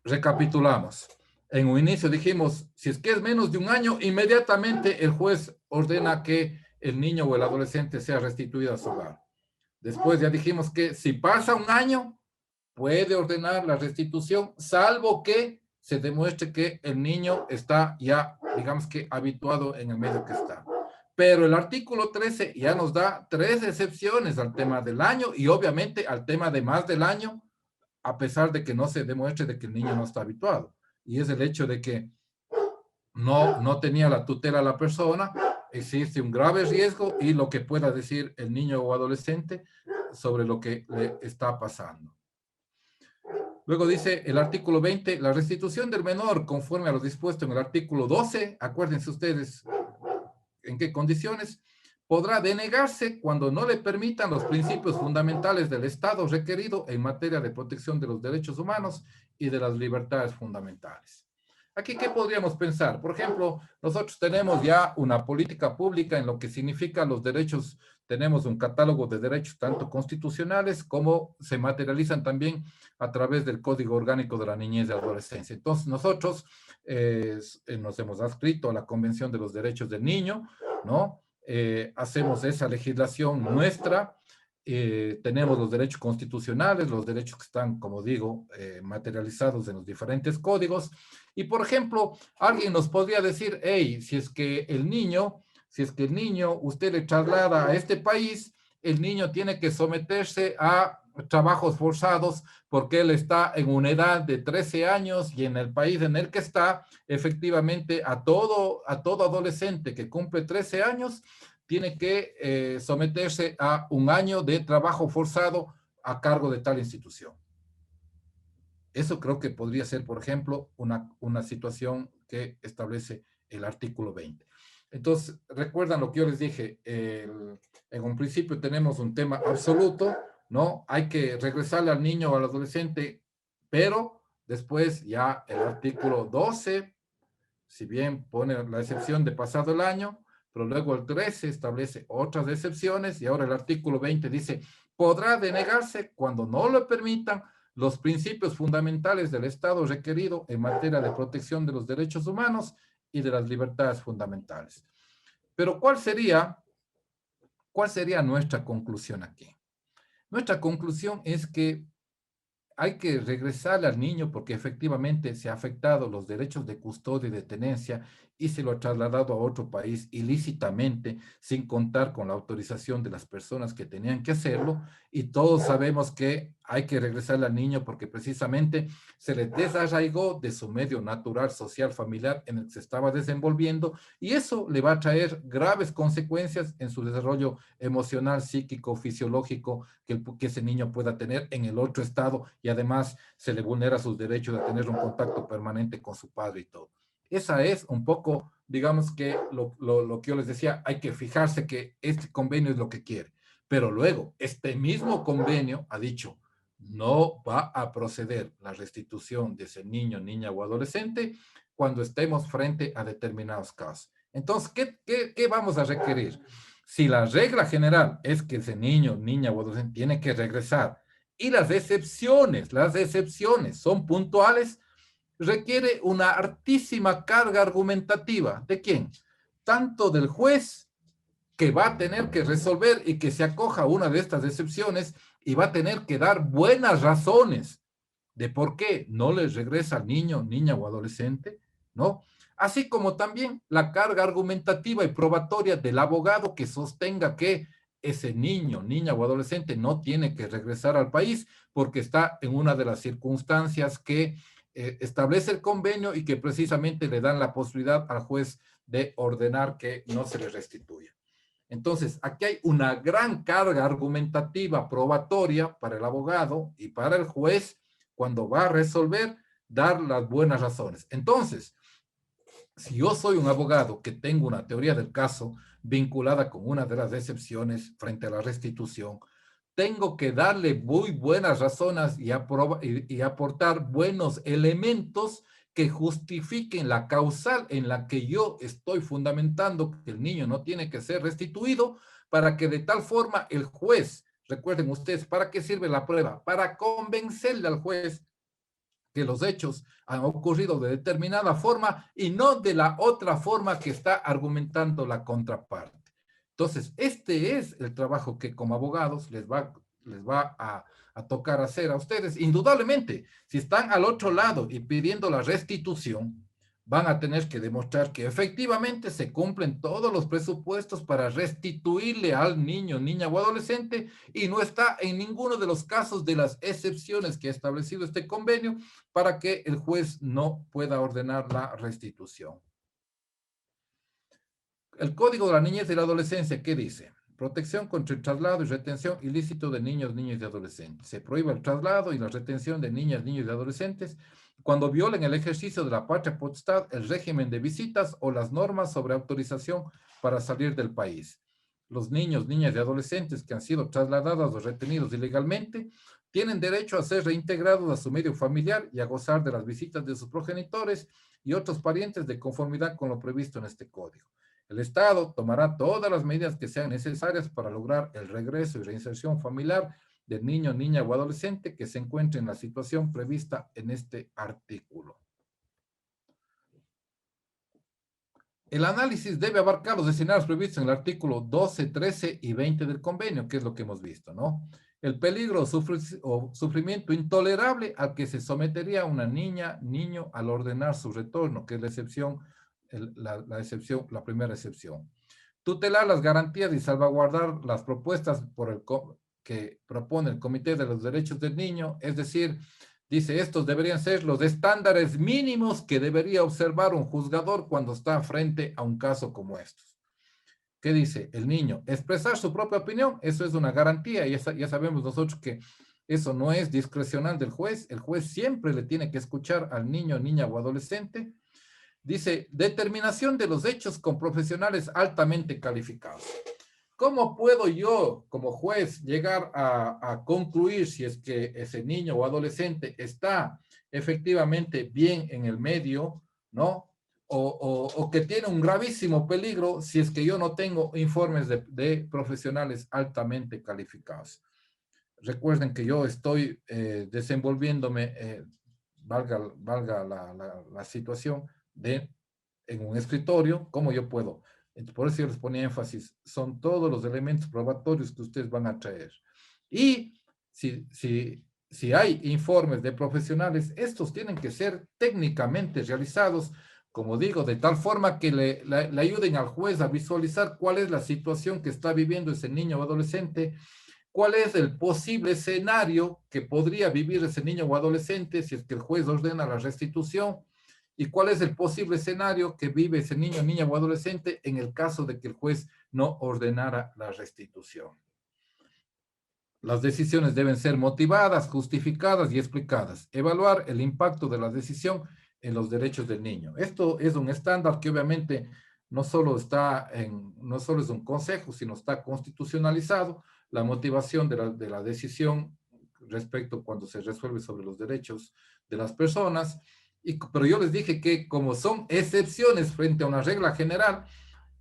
recapitulamos. En un inicio dijimos, si es que es menos de un año, inmediatamente el juez ordena que el niño o el adolescente sea restituido a su hogar. Después ya dijimos que si pasa un año, puede ordenar la restitución, salvo que se demuestre que el niño está ya, digamos que, habituado en el medio que está. Pero el artículo 13 ya nos da 3 excepciones al tema del año y obviamente al tema de más del año, a pesar de que no se demuestre de que el niño no está habituado. Y es el hecho de que no tenía la tutela la persona, existe un grave riesgo y lo que pueda decir el niño o adolescente sobre lo que le está pasando. Luego dice el artículo 20, la restitución del menor conforme a lo dispuesto en el artículo 12, acuérdense ustedes en qué condiciones, podrá denegarse cuando no le permitan los principios fundamentales del Estado requerido en materia de protección de los derechos humanos y de las libertades fundamentales. Aquí, ¿qué podríamos pensar? Por ejemplo, nosotros tenemos ya una política pública en lo que significa los derechos, tenemos un catálogo de derechos tanto constitucionales como se materializan también a través del Código Orgánico de la Niñez y la Adolescencia. Entonces, nosotros nos hemos adscrito a la Convención de los Derechos del Niño, ¿no? Hacemos esa legislación nuestra, tenemos los derechos constitucionales, los derechos que están, como digo, materializados en los diferentes códigos. Y, por ejemplo, alguien nos podría decir, hey, si es que el niño, usted le traslada a este país, el niño tiene que someterse a trabajos forzados porque él está en una edad de 13 años y en el país en el que está, efectivamente, a todo adolescente que cumple 13 años, tiene que someterse a un año de trabajo forzado a cargo de tal institución. Eso creo que podría ser, por ejemplo, una situación que establece el artículo 20. Entonces, recuerdan lo que yo les dije, en un principio tenemos un tema absoluto, ¿no? Hay que regresarle al niño o al adolescente, pero después ya el artículo 12, si bien pone la excepción de pasado el año, pero luego el 13 establece otras excepciones y ahora el artículo 20 dice, podrá denegarse cuando no lo permitan los principios fundamentales del Estado requerido en materia de protección de los derechos humanos y de las libertades fundamentales. Pero ¿cuál sería nuestra conclusión aquí? Nuestra conclusión es que hay que regresarle al niño porque efectivamente se ha afectado los derechos de custodia y de tenencia y se lo ha trasladado a otro país ilícitamente, sin contar con la autorización de las personas que tenían que hacerlo. Y todos sabemos que hay que regresarle al niño porque precisamente se le desarraigó de su medio natural, social, familiar en el que se estaba desenvolviendo, y eso le va a traer graves consecuencias en su desarrollo emocional, psíquico, fisiológico, que ese niño pueda tener en el otro estado, y además se le vulnera sus derechos de tener un contacto permanente con su padre y todo. Esa es un poco, digamos que lo que yo les decía, hay que fijarse que este convenio es lo que quiere, pero luego este mismo convenio ha dicho, no va a proceder la restitución de ese niño, niña o adolescente cuando estemos frente a determinados casos. Entonces, ¿qué vamos a requerir? Si la regla general es que ese niño, niña o adolescente tiene que regresar y las excepciones son puntuales, requiere una altísima carga argumentativa. ¿De quién? Tanto del juez, que va a tener que resolver y que se acoja a una de estas excepciones y va a tener que dar buenas razones de por qué no les regresa al niño, niña o adolescente, ¿no? Así como también la carga argumentativa y probatoria del abogado que sostenga que ese niño, niña o adolescente no tiene que regresar al país porque está en una de las circunstancias que establece el convenio y que precisamente le dan la posibilidad al juez de ordenar que no se le restituya. Entonces, aquí hay una gran carga argumentativa probatoria para el abogado y para el juez cuando va a resolver, dar las buenas razones. Entonces, si yo soy un abogado que tengo una teoría del caso vinculada con una de las excepciones frente a la restitución, tengo que darle muy buenas razones y aportar buenos elementos que justifiquen la causal en la que yo estoy fundamentando que el niño no tiene que ser restituido, para que de tal forma el juez, recuerden ustedes, ¿para qué sirve la prueba? Para convencerle al juez que los hechos han ocurrido de determinada forma y no de la otra forma que está argumentando la contraparte. Entonces, este es el trabajo que como abogados les va a tocar hacer a ustedes. Indudablemente, si están al otro lado y pidiendo la restitución, van a tener que demostrar que efectivamente se cumplen todos los presupuestos para restituirle al niño, niña o adolescente, y no está en ninguno de los casos de las excepciones que ha establecido este convenio para que el juez no pueda ordenar la restitución. El Código de la Niñez y la Adolescencia, ¿qué dice? Protección contra el traslado y retención ilícito de niños, niñas y adolescentes. Se prohíbe el traslado y la retención de niñas, niños y adolescentes cuando violen el ejercicio de la patria potestad, el régimen de visitas o las normas sobre autorización para salir del país. Los niños, niñas y adolescentes que han sido trasladados o retenidos ilegalmente tienen derecho a ser reintegrados a su medio familiar y a gozar de las visitas de sus progenitores y otros parientes de conformidad con lo previsto en este código. El Estado tomará todas las medidas que sean necesarias para lograr el regreso y reinserción familiar del niño, niña o adolescente que se encuentre en la situación prevista en este artículo. El análisis debe abarcar los escenarios previstos en el artículo 12, 13 y 20 del convenio, que es lo que hemos visto, ¿no? El peligro o sufrimiento intolerable al que se sometería una niña, niño al ordenar su retorno, que es la excepción, la primera excepción. Tutelar las garantías y salvaguardar las propuestas que propone el Comité de los Derechos del Niño, es decir, dice, estos deberían ser los estándares mínimos que debería observar un juzgador cuando está frente a un caso como estos. ¿Qué dice? El niño, expresar su propia opinión, eso es una garantía, y ya sabemos nosotros que eso no es discrecional del juez, el juez siempre le tiene que escuchar al niño, niña o adolescente. Dice, determinación de los hechos con profesionales altamente calificados. ¿Cómo puedo yo, como juez, llegar a concluir si es que ese niño o adolescente está efectivamente bien en el medio, ¿no? O que tiene un gravísimo peligro si es que yo no tengo informes de profesionales altamente calificados? Recuerden que yo estoy desenvolviéndome, valga la situación, en un escritorio. ¿Cómo yo puedo? Por eso yo les ponía énfasis, son todos los elementos probatorios que ustedes van a traer. Y si si hay informes de profesionales, estos tienen que ser técnicamente realizados, como digo, de tal forma que le ayuden al juez a visualizar cuál es la situación que está viviendo ese niño o adolescente, cuál es el posible escenario que podría vivir ese niño o adolescente si es que el juez ordena la restitución, y cuál es el posible escenario que vive ese niño, niña o adolescente en el caso de que el juez no ordenara la restitución. Las decisiones deben ser motivadas, justificadas y explicadas. Evaluar el impacto de la decisión en los derechos del niño. Esto es un estándar que obviamente no solo es un consejo, sino está constitucionalizado. La motivación de la decisión respecto cuando se resuelve sobre los derechos de las personas. Pero yo les dije que como son excepciones frente a una regla general,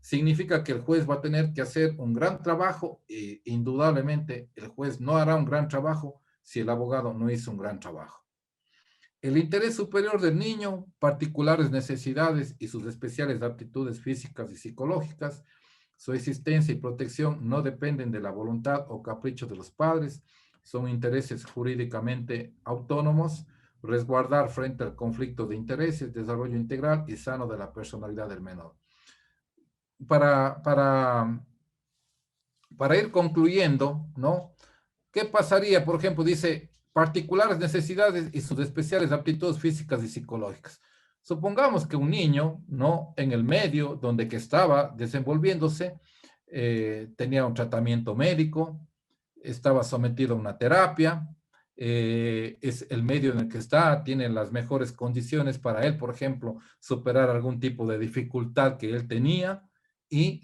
significa que el juez va a tener que hacer un gran trabajo e indudablemente el juez no hará un gran trabajo si el abogado no hizo un gran trabajo. El interés superior del niño, particulares necesidades y sus especiales aptitudes físicas y psicológicas, su existencia y protección no dependen de la voluntad o capricho de los padres, son intereses jurídicamente autónomos, resguardar frente al conflicto de intereses, desarrollo integral y sano de la personalidad del menor. Para ir concluyendo, ¿no? ¿Qué pasaría? Por ejemplo, dice, particulares necesidades y sus especiales aptitudes físicas y psicológicas. Supongamos que un niño, ¿no? En el medio donde que estaba desenvolviéndose, tenía un tratamiento médico, estaba sometido a una terapia, es el medio en el que está, tiene las mejores condiciones para él, por ejemplo, superar algún tipo de dificultad que él tenía, y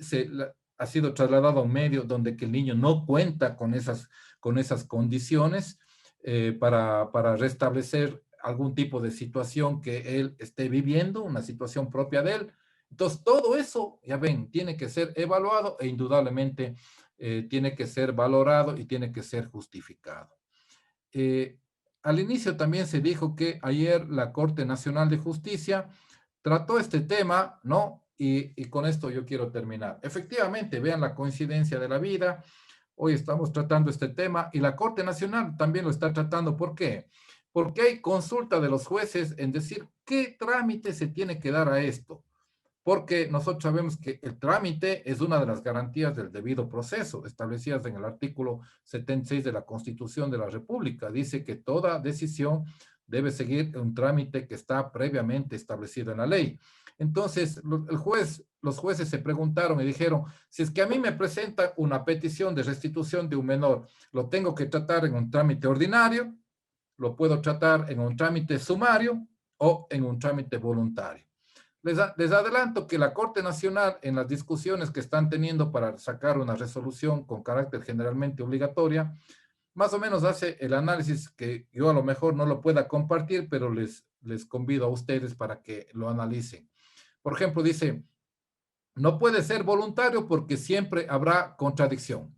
ha sido trasladado a un medio donde que el niño no cuenta con esas condiciones para restablecer algún tipo de situación que él esté viviendo, una situación propia de él. Entonces, todo eso, ya ven, tiene que ser evaluado e indudablemente tiene que ser valorado y tiene que ser justificado. Al inicio también se dijo que ayer la Corte Nacional de Justicia trató este tema, ¿no? Y con esto yo quiero terminar. Efectivamente, vean la coincidencia de la vida. Hoy estamos tratando este tema y la Corte Nacional también lo está tratando. ¿Por qué? Porque hay consulta de los jueces en decir qué trámite se tiene que dar a esto. Porque nosotros sabemos que el trámite es una de las garantías del debido proceso establecidas en el artículo 76 de la Constitución de la República. Dice que toda decisión debe seguir un trámite que está previamente establecido en la ley. Entonces, los jueces se preguntaron y dijeron, si es que a mí me presenta una petición de restitución de un menor, ¿lo tengo que tratar en un trámite ordinario? ¿Lo puedo tratar en un trámite sumario o en un trámite voluntario? Les adelanto que la Corte Nacional, en las discusiones que están teniendo para sacar una resolución con carácter generalmente obligatoria, más o menos hace el análisis que yo a lo mejor no lo pueda compartir, pero les convido a ustedes para que lo analicen. Por ejemplo, dice, no puede ser voluntario porque siempre habrá contradicción.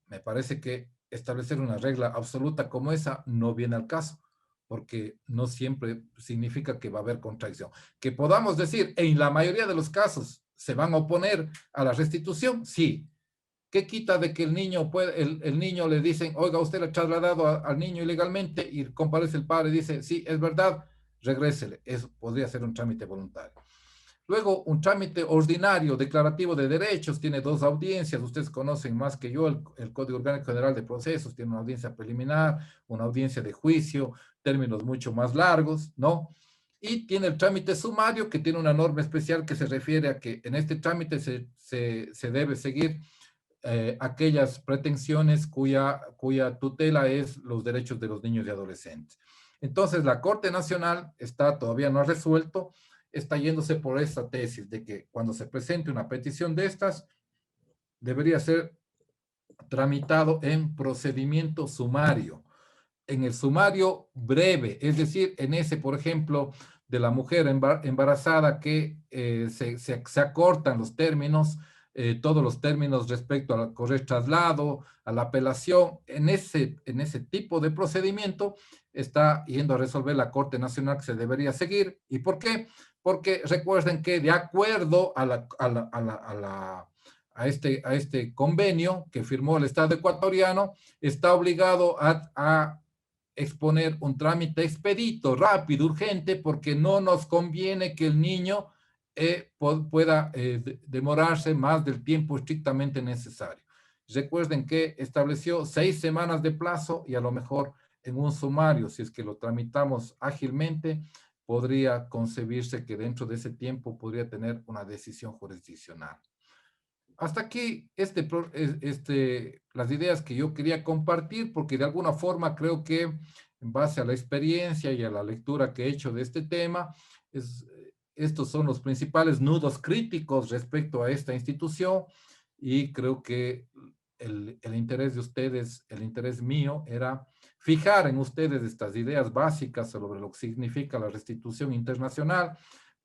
Me parece que establecer una regla absoluta como esa no viene al caso, porque no siempre significa que va a haber contradicción. Que podamos decir, en la mayoría de los casos, ¿se van a oponer a la restitución? Sí. ¿Qué quita de que el niño le dicen, oiga, usted le ha trasladado al niño ilegalmente y comparece el padre y dice, sí, es verdad, regrésele? Eso podría ser un trámite voluntario. Luego, un trámite ordinario declarativo de derechos tiene dos audiencias. Ustedes conocen más que yo el Código Orgánico General de Procesos. Tiene una audiencia preliminar, una audiencia de juicio, términos mucho más largos, ¿no? Y tiene el trámite sumario, que tiene una norma especial que se refiere a que en este trámite se debe seguir aquellas pretensiones cuya tutela es los derechos de los niños y adolescentes. Entonces, la Corte Nacional todavía no ha resuelto, está yéndose por esta tesis de que cuando se presente una petición de estas, debería ser tramitado en procedimiento sumario, en el sumario breve, es decir, en ese, por ejemplo, de la mujer embarazada que se acortan los términos, todos los términos respecto al correr traslado, a la apelación, en ese tipo de procedimiento está yendo a resolver la Corte Nacional que se debería seguir. ¿Y por qué? Porque recuerden que de acuerdo a este convenio que firmó el Estado ecuatoriano, está obligado a exponer un trámite expedito, rápido, urgente, porque no nos conviene que el niño pueda demorarse más del tiempo estrictamente necesario. Recuerden que estableció 6 semanas de plazo y a lo mejor en un sumario, si es que lo tramitamos ágilmente, podría concebirse que dentro de ese tiempo podría tener una decisión jurisdiccional. Hasta aquí las ideas que yo quería compartir, porque de alguna forma creo que en base a la experiencia y a la lectura que he hecho de este tema, estos son los principales nudos críticos respecto a esta institución, y creo que el interés de ustedes, el interés mío, era fijar en ustedes estas ideas básicas sobre lo que significa la restitución internacional,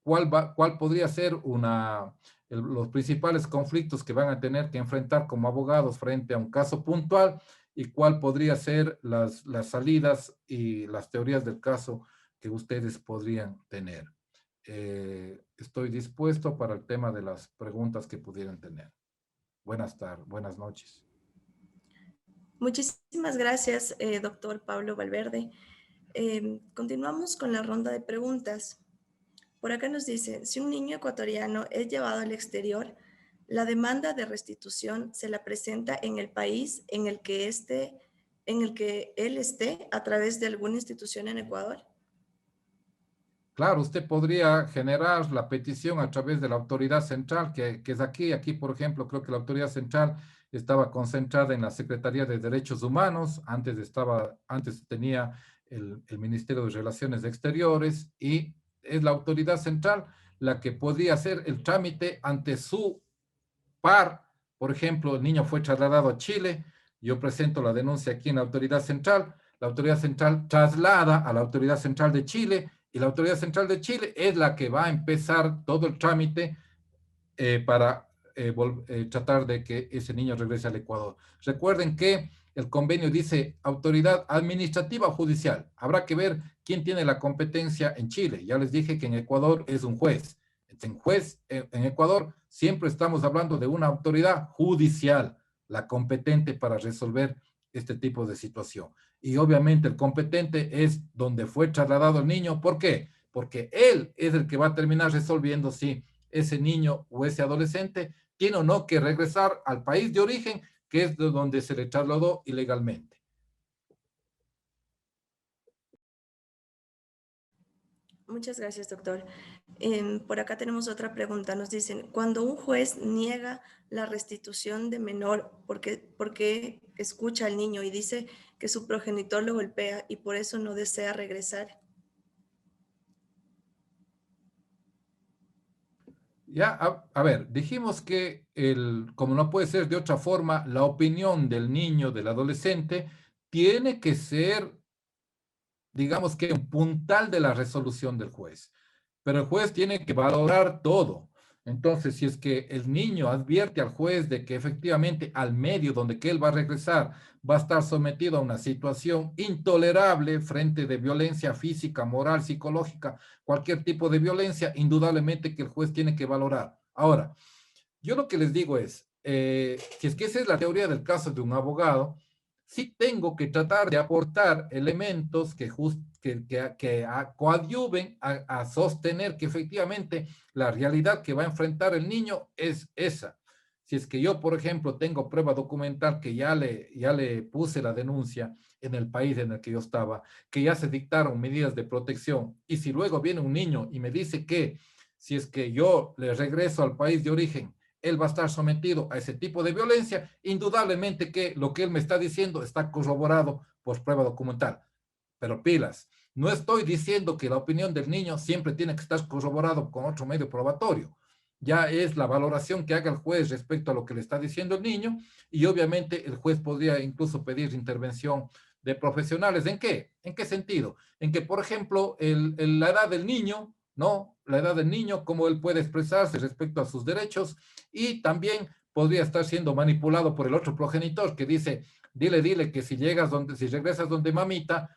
cuál podría ser los principales conflictos que van a tener que enfrentar como abogados frente a un caso puntual, y cuál podría ser las salidas y las teorías del caso que ustedes podrían tener. Estoy dispuesto para el tema de las preguntas que pudieran tener. Buenas tardes, buenas noches. Muchísimas gracias, doctor Pablo Valverde. Continuamos con la ronda de preguntas. Por acá nos dice, si un niño ecuatoriano es llevado al exterior, la demanda de restitución se la presenta en el país en el que él esté a través de alguna institución en Ecuador. Claro, usted podría generar la petición a través de la autoridad central, que es aquí. Aquí, por ejemplo, creo que la autoridad central estaba concentrada en la Secretaría de Derechos Humanos, antes tenía el Ministerio de Relaciones Exteriores, y es la autoridad central la que podría hacer el trámite ante su par. Por ejemplo, el niño fue trasladado a Chile, yo presento la denuncia aquí en la autoridad central traslada a la autoridad central de Chile, y la autoridad central de Chile es la que va a empezar todo el trámite para tratar de que ese niño regrese al Ecuador. Recuerden que el convenio dice autoridad administrativa o judicial. Habrá que ver quién tiene la competencia en Chile. Ya les dije que en Ecuador es un juez. En Ecuador siempre estamos hablando de una autoridad judicial, la competente para resolver este tipo de situación. Y obviamente el competente es donde fue trasladado el niño. ¿Por qué? Porque él es el que va a terminar resolviendo si ese niño o ese adolescente tiene o no que regresar al país de origen, que es de donde se le trasladó ilegalmente. Muchas gracias, doctor. Por acá tenemos otra pregunta. Nos dicen, cuando un juez niega la restitución de menor porque escucha al niño y dice que su progenitor lo golpea y por eso no desea regresar. Ya, a ver, dijimos que como no puede ser de otra forma, la opinión del niño, del adolescente, tiene que ser, digamos que un puntal de la resolución del juez. Pero el juez tiene que valorar todo. Entonces, si es que el niño advierte al juez de que efectivamente al medio donde que él va a regresar va a estar sometido a una situación intolerable frente de violencia física, moral, psicológica, cualquier tipo de violencia, indudablemente que el juez tiene que valorar. Ahora, yo lo que les digo es, si es que esa es la teoría del caso de un abogado, sí tengo que tratar de aportar elementos que coadyuven a sostener que efectivamente la realidad que va a enfrentar el niño es esa. Si es que yo, por ejemplo, tengo prueba documental que ya le puse la denuncia en el país en el que yo estaba, que ya se dictaron medidas de protección, y si luego viene un niño y me dice que si es que yo le regreso al país de origen, él va a estar sometido a ese tipo de violencia, indudablemente que lo que él me está diciendo está corroborado por prueba documental. Pero pilas, no estoy diciendo que la opinión del niño siempre tiene que estar corroborado con otro medio probatorio. Ya es la valoración que haga el juez respecto a lo que le está diciendo el niño, y obviamente el juez podría incluso pedir intervención de profesionales. ¿En qué? ¿En qué sentido? En que, por ejemplo, la edad del niño, ¿no? La edad del niño, cómo él puede expresarse respecto a sus derechos, y también podría estar siendo manipulado por el otro progenitor que dice, dile que si regresas donde mamita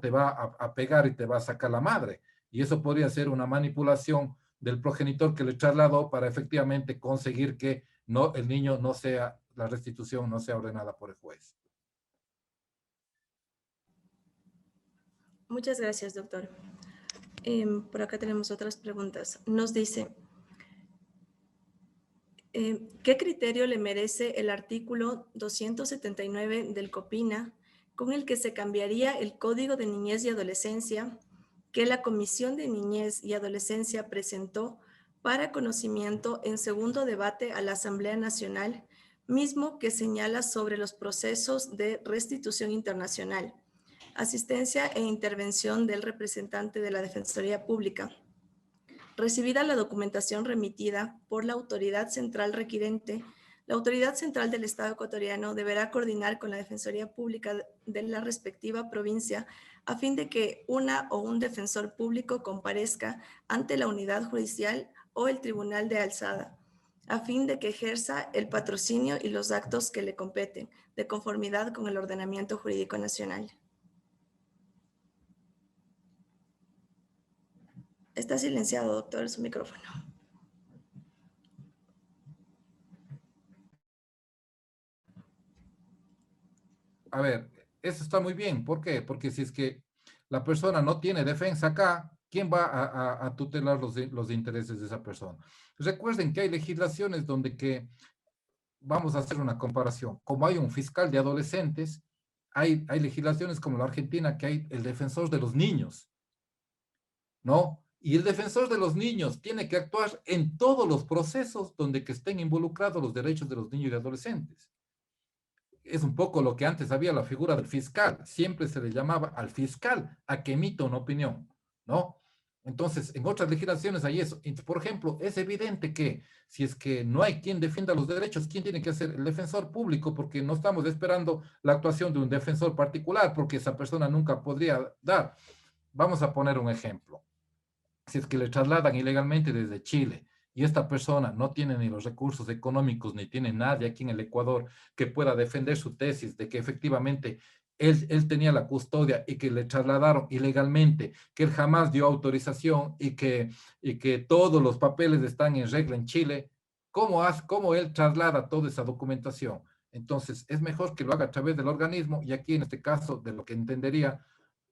te va a pegar y te va a sacar la madre. Y eso podría ser una manipulación del progenitor que le trasladó para efectivamente conseguir que el niño la restitución no sea ordenada por el juez. Muchas gracias, doctor. Por acá tenemos otras preguntas. Nos dice, ¿qué criterio le merece el artículo 279 del COPINA con el que se cambiaría el Código de Niñez y Adolescencia que la Comisión de Niñez y Adolescencia presentó para conocimiento en segundo debate a la Asamblea Nacional, mismo que señala sobre los procesos de restitución internacional, asistencia e intervención del representante de la Defensoría Pública? Recibida la documentación remitida por la autoridad central requirente, la autoridad central del Estado ecuatoriano deberá coordinar con la Defensoría Pública de la respectiva provincia a fin de que una o un defensor público comparezca ante la unidad judicial o el tribunal de alzada, a fin de que ejerza el patrocinio y los actos que le competen, de conformidad con el ordenamiento jurídico nacional. Está silenciado, doctor, su micrófono. A ver, eso está muy bien. ¿Por qué? Porque si es que la persona no tiene defensa acá, ¿quién va a tutelar los intereses de esa persona? Recuerden que hay legislaciones donde que, vamos a hacer una comparación, como hay un fiscal de adolescentes, hay legislaciones como la Argentina que hay el defensor de los niños, ¿no? Y el defensor de los niños tiene que actuar en todos los procesos donde que estén involucrados los derechos de los niños y adolescentes. Es un poco lo que antes había la figura del fiscal. Siempre se le llamaba al fiscal a que emita una opinión, ¿no? Entonces, en otras legislaciones hay eso. Por ejemplo, es evidente que si es que no hay quien defienda los derechos, ¿quién tiene que ser? El defensor público, porque no estamos esperando la actuación de un defensor particular, porque esa persona nunca podría dar. Vamos a poner un ejemplo. Si es que le trasladan ilegalmente desde Chile y esta persona no tiene ni los recursos económicos, ni tiene nadie aquí en el Ecuador que pueda defender su tesis de que efectivamente él tenía la custodia y que le trasladaron ilegalmente, que él jamás dio autorización y que todos los papeles están en regla en Chile, ¿cómo él traslada toda esa documentación? Entonces, es mejor que lo haga a través del organismo y aquí en este caso, de lo que entendería,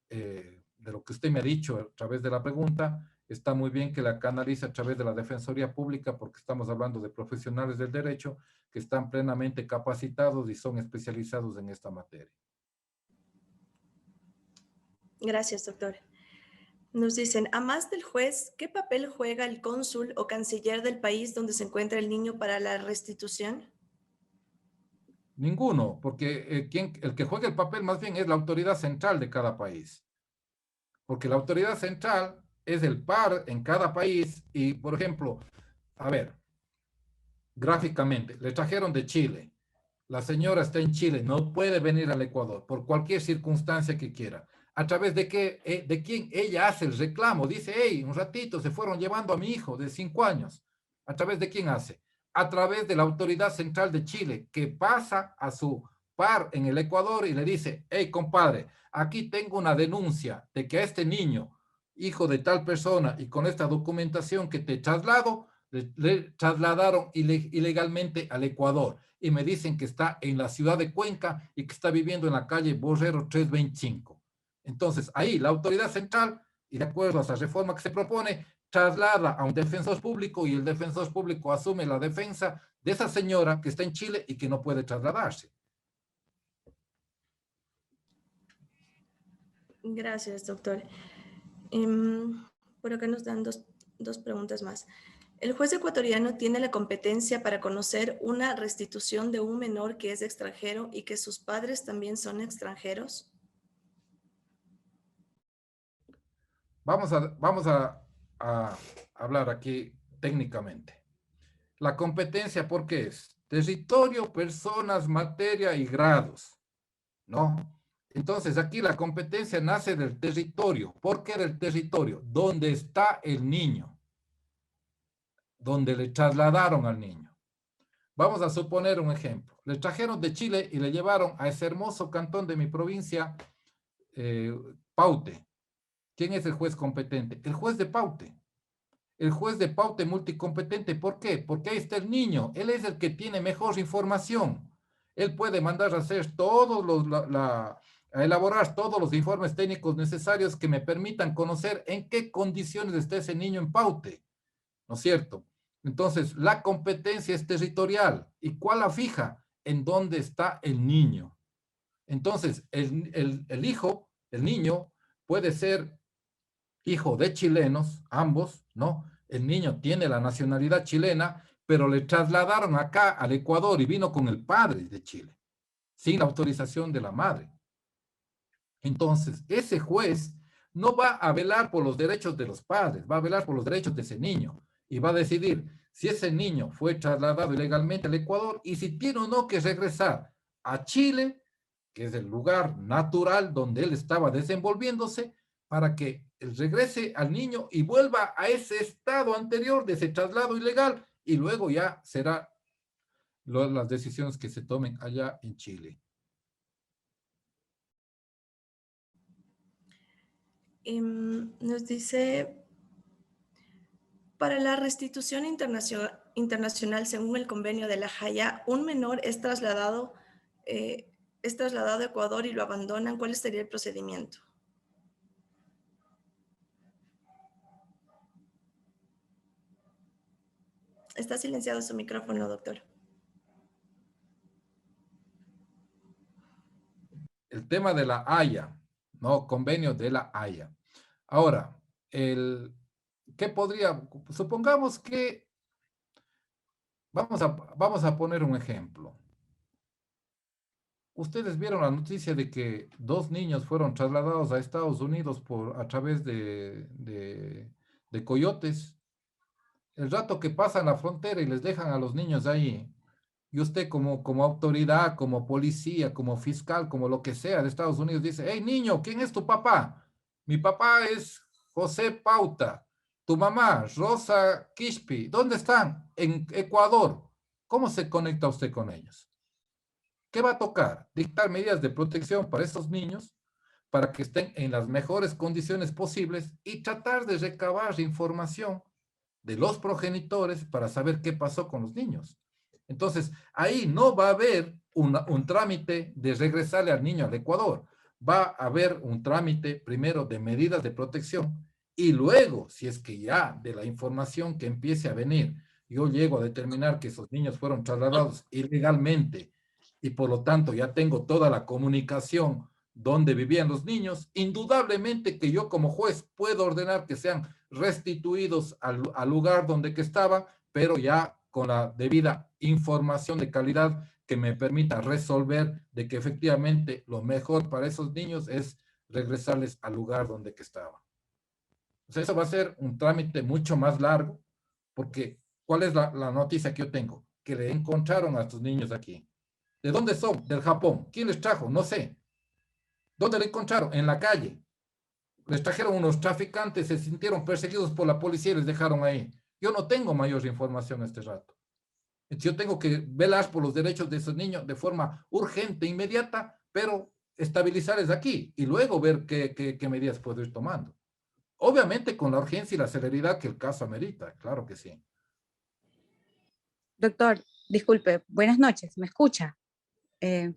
de lo que usted me ha dicho a través de la pregunta, está muy bien que la canalice a través de la Defensoría Pública porque estamos hablando de profesionales del derecho que están plenamente capacitados y son especializados en esta materia. Gracias, doctor. Nos dicen, a más del juez, ¿qué papel juega el cónsul o canciller del país donde se encuentra el niño para la restitución? Ninguno, porque el que juega el papel más bien es la autoridad central de cada país. Porque la autoridad central es el par en cada país y, por ejemplo, a ver, gráficamente, le trajeron de Chile. La señora está en Chile, no puede venir al Ecuador por cualquier circunstancia que quiera. ¿A través de qué, de quién ella hace el reclamo? Dice, hey, un ratito, se fueron llevando a mi hijo de 5 años. ¿A través de quién hace? A través de la autoridad central de Chile, que pasa a su par en el Ecuador y le dice, hey, compadre, aquí tengo una denuncia de que a este niño, hijo de tal persona, y con esta documentación que te traslado, le trasladaron ilegalmente al Ecuador y me dicen que está en la ciudad de Cuenca y que está viviendo en la calle Borrero 325. Entonces, ahí la autoridad central, y de acuerdo a esa reforma que se propone, traslada a un defensor público y el defensor público asume la defensa de esa señora que está en Chile y que no puede trasladarse. Gracias, doctor. Por acá nos dan dos preguntas más. ¿El juez ecuatoriano tiene la competencia para conocer una restitución de un menor que es extranjero y que sus padres también son extranjeros? Vamos a hablar aquí técnicamente. La competencia, ¿por qué es? Territorio, personas, materia y grados, ¿no? Entonces, aquí la competencia nace del territorio. ¿Por qué del territorio? ¿Dónde está el niño? Donde le trasladaron al niño. Vamos a suponer un ejemplo. Le trajeron de Chile y le llevaron a ese hermoso cantón de mi provincia, Paute. ¿Quién es el juez competente? El juez de Paute. El juez de Paute multicompetente. ¿Por qué? Porque ahí está el niño. Él es el que tiene mejor información. Él puede mandar a hacer todos a elaborar todos los informes técnicos necesarios que me permitan conocer en qué condiciones está ese niño en Paute, ¿no es cierto? Entonces, la competencia es territorial. ¿Y cuál la fija? En dónde está el niño. Entonces, el hijo, el niño, puede ser hijo de chilenos, ambos, ¿no? El niño tiene la nacionalidad chilena, pero le trasladaron acá al Ecuador y vino con el padre de Chile, sin la autorización de la madre. Entonces, ese juez no va a velar por los derechos de los padres, va a velar por los derechos de ese niño y va a decidir si ese niño fue trasladado ilegalmente al Ecuador y si tiene o no que regresar a Chile, que es el lugar natural donde él estaba desenvolviéndose, para que él regrese al niño y vuelva a ese estado anterior de ese traslado ilegal y luego ya será las decisiones que se tomen allá en Chile. Nos dice, para la restitución internacional, según el convenio de La Haya, un menor es trasladado a Ecuador y lo abandonan. ¿Cuál sería el procedimiento? Está silenciado su micrófono, doctor. El tema de la Haya, ¿no? Convenio de la Haya. Ahora, ¿qué podría? Supongamos que, vamos a poner un ejemplo. Ustedes vieron la noticia de que 2 niños fueron trasladados a Estados Unidos a través de coyotes. El rato que pasan la frontera y les dejan a los niños ahí, y usted como autoridad, como policía, como fiscal, como lo que sea de Estados Unidos dice, hey niño, ¿quién es tu papá? Mi papá es José Pauta. Tu mamá, Rosa Quispe. ¿Dónde están? En Ecuador. ¿Cómo se conecta usted con ellos? ¿Qué va a tocar? Dictar medidas de protección para estos niños para que estén en las mejores condiciones posibles y tratar de recabar información de los progenitores para saber qué pasó con los niños. Entonces, ahí no va a haber un trámite de regresarle al niño al Ecuador. Va a haber un trámite primero de medidas de protección y luego, si es que ya de la información que empiece a venir, yo llego a determinar que esos niños fueron trasladados ilegalmente y por lo tanto ya tengo toda la comunicación donde vivían los niños, indudablemente que yo como juez puedo ordenar que sean restituidos al lugar donde que estaban, pero ya con la debida información de calidad que me permita resolver de que efectivamente lo mejor para esos niños es regresarles al lugar donde que estaban. O sea, eso va a ser un trámite mucho más largo, porque ¿cuál es la noticia que yo tengo? Que le encontraron a estos niños aquí. ¿De dónde son? Del Japón. ¿Quién les trajo? No sé. ¿Dónde le encontraron? En la calle. Les trajeron unos traficantes, se sintieron perseguidos por la policía y les dejaron ahí. Yo no tengo mayor información a este rato. Entonces yo tengo que velar por los derechos de esos niños de forma urgente, inmediata, pero estabilizarles aquí y luego ver qué medidas puedo ir tomando. Obviamente con la urgencia y la celeridad que el caso amerita, claro que sí. Doctor, disculpe, buenas noches, ¿me escucha? Te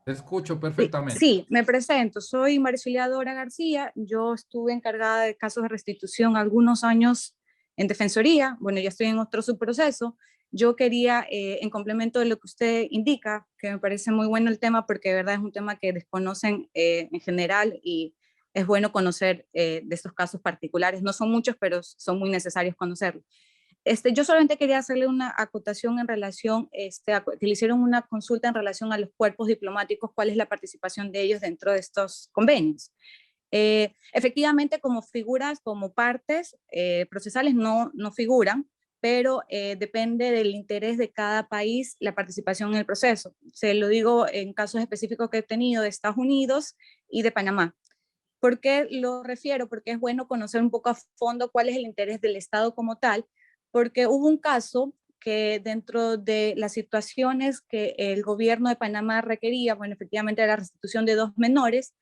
escucho perfectamente. Sí, me presento, soy Maricilia Dora García, yo estuve encargada de casos de restitución algunos años en Defensoría, bueno, ya estoy en otro subproceso. Yo quería, en complemento de lo que usted indica, que me parece muy bueno el tema, porque de verdad es un tema que desconocen en general y es bueno conocer de estos casos particulares. No son muchos, pero son muy necesarios conocerlos. Yo solamente quería hacerle una acotación en relación, que le hicieron una consulta en relación a los cuerpos diplomáticos, cuál es la participación de ellos dentro de estos convenios. Efectivamente, como figuras, como partes procesales no figuran, pero depende del interés de cada país la participación en el proceso. Se lo digo en casos específicos que he tenido de Estados Unidos y de Panamá. ¿Por qué lo refiero? Porque es bueno conocer un poco a fondo cuál es el interés del Estado como tal, porque hubo un caso que dentro de las situaciones que el gobierno de Panamá requería, bueno, efectivamente la restitución de 2 menores,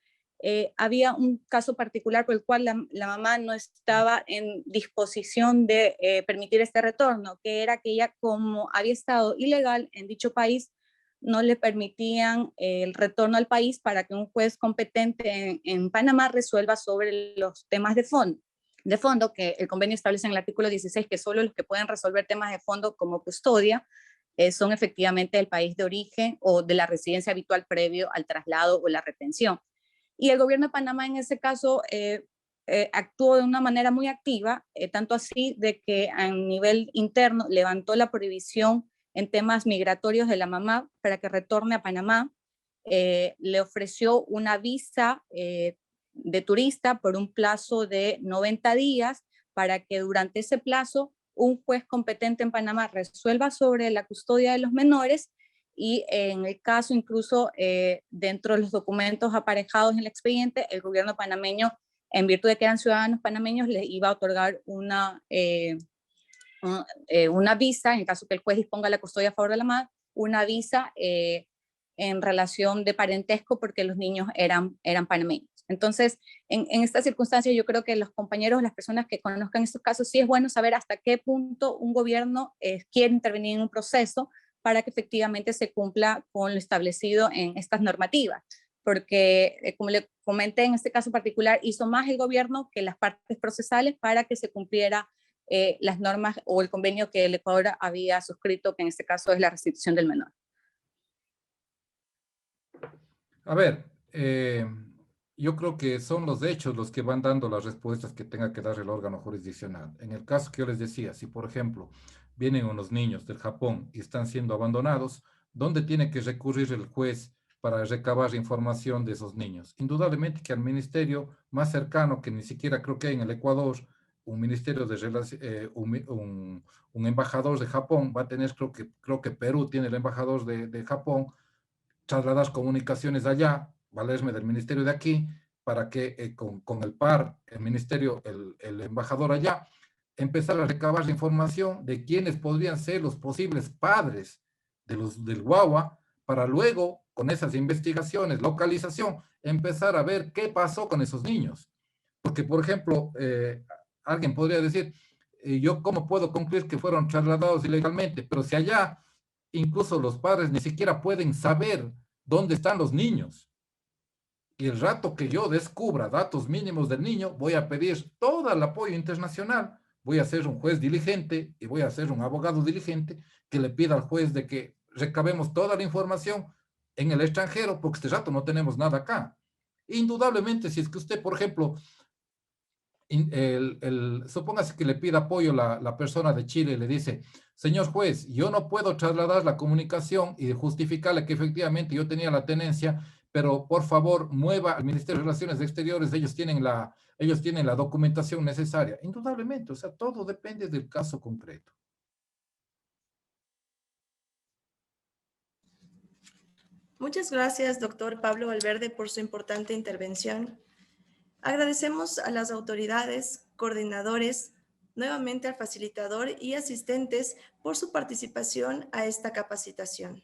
había un caso particular por el cual la mamá no estaba en disposición de permitir este retorno, que era que ella, como había estado ilegal en dicho país, no le permitían el retorno al país para que un juez competente en Panamá resuelva sobre los temas de fondo, que el convenio establece en el artículo 16 que solo los que pueden resolver temas de fondo como custodia son efectivamente del país de origen o de la residencia habitual previo al traslado o la retención. Y el gobierno de Panamá en ese caso actuó de una manera muy activa, tanto así de que a nivel interno levantó la prohibición en temas migratorios de la mamá para que retorne a Panamá, le ofreció una visa de turista por un plazo de 90 días para que durante ese plazo un juez competente en Panamá resuelva sobre la custodia de los menores y en el caso incluso dentro de los documentos aparejados en el expediente, el gobierno panameño, en virtud de que eran ciudadanos panameños, les iba a otorgar una visa, en caso que el juez disponga la custodia a favor de la madre, una visa en relación de parentesco porque los niños eran panameños. Entonces, en esta circunstancia yo creo que los compañeros, las personas que conozcan estos casos, sí es bueno saber hasta qué punto un gobierno quiere intervenir en un proceso para que efectivamente se cumpla con lo establecido en estas normativas. Porque, como le comenté, en este caso particular, hizo más el gobierno que las partes procesales para que se cumpliera las normas o el convenio que el Ecuador había suscrito, que en este caso es la restitución del menor. A ver, yo creo que son los hechos los que van dando las respuestas que tenga que dar el órgano jurisdiccional. En el caso que yo les decía, si por ejemplo vienen unos niños del Japón y están siendo abandonados, ¿dónde tiene que recurrir el juez para recabar información de esos niños? Indudablemente que al ministerio más cercano, que ni siquiera creo que hay en el Ecuador, un ministerio de un embajador de Japón va a tener, creo que Perú tiene el embajador de Japón, trasladar comunicaciones allá, valerme del ministerio de aquí, para que con el par, el ministerio, el embajador allá, empezar a recabar información de quiénes podrían ser los posibles padres del guagua, para luego, con esas investigaciones, localización, empezar a ver qué pasó con esos niños. Porque, por ejemplo, alguien podría decir, yo cómo puedo concluir que fueron trasladados ilegalmente, pero si allá incluso los padres ni siquiera pueden saber dónde están los niños. Y el rato que yo descubra datos mínimos del niño, voy a pedir todo el apoyo internacional. Voy a ser un juez diligente y voy a ser un abogado diligente que le pida al juez de que recabemos toda la información en el extranjero, porque este rato no tenemos nada acá. Indudablemente, si es que usted, por ejemplo, supóngase que le pida apoyo la persona de Chile y le dice, señor juez, yo no puedo trasladar la comunicación y justificarle que efectivamente yo tenía la tenencia, pero por favor mueva al Ministerio de Relaciones Exteriores, ellos tienen la documentación necesaria. Indudablemente, o sea, todo depende del caso concreto. Muchas gracias, doctor Pablo Valverde, por su importante intervención. Agradecemos a las autoridades, coordinadores, nuevamente al facilitador y asistentes por su participación a esta capacitación.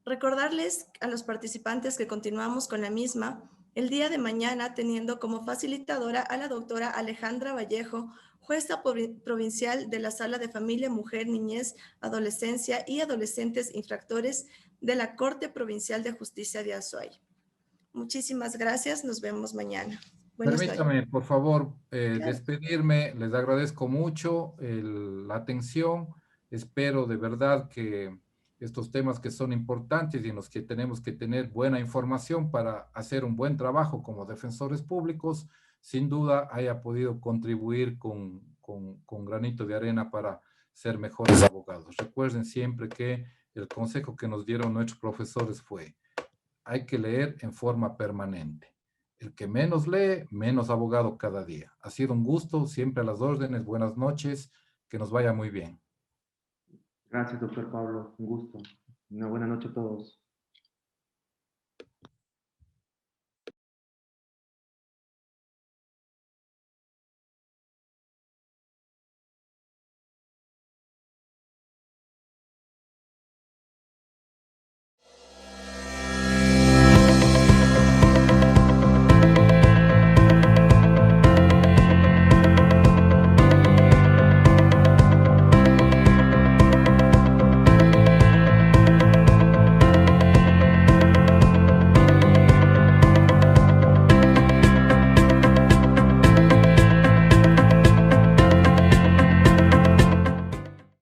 Recordarles a los participantes que continuamos con la misma el día de mañana teniendo como facilitadora a la doctora Alejandra Vallejo, jueza provincial de la Sala de Familia, Mujer, Niñez, Adolescencia y Adolescentes Infractores de la Corte Provincial de Justicia de Azuay. Muchísimas gracias, nos vemos mañana. Permítame, por favor, despedirme. Les agradezco mucho la atención. Espero de verdad que estos temas que son importantes y en los que tenemos que tener buena información para hacer un buen trabajo como defensores públicos, sin duda haya podido contribuir con granito de arena para ser mejores abogados. Recuerden siempre que el consejo que nos dieron nuestros profesores fue: hay que leer en forma permanente. El que menos lee, menos abogado cada día. Ha sido un gusto, siempre a las órdenes. Buenas noches, que nos vaya muy bien. Gracias, doctor Pablo. Un gusto. Una buena noche a todos.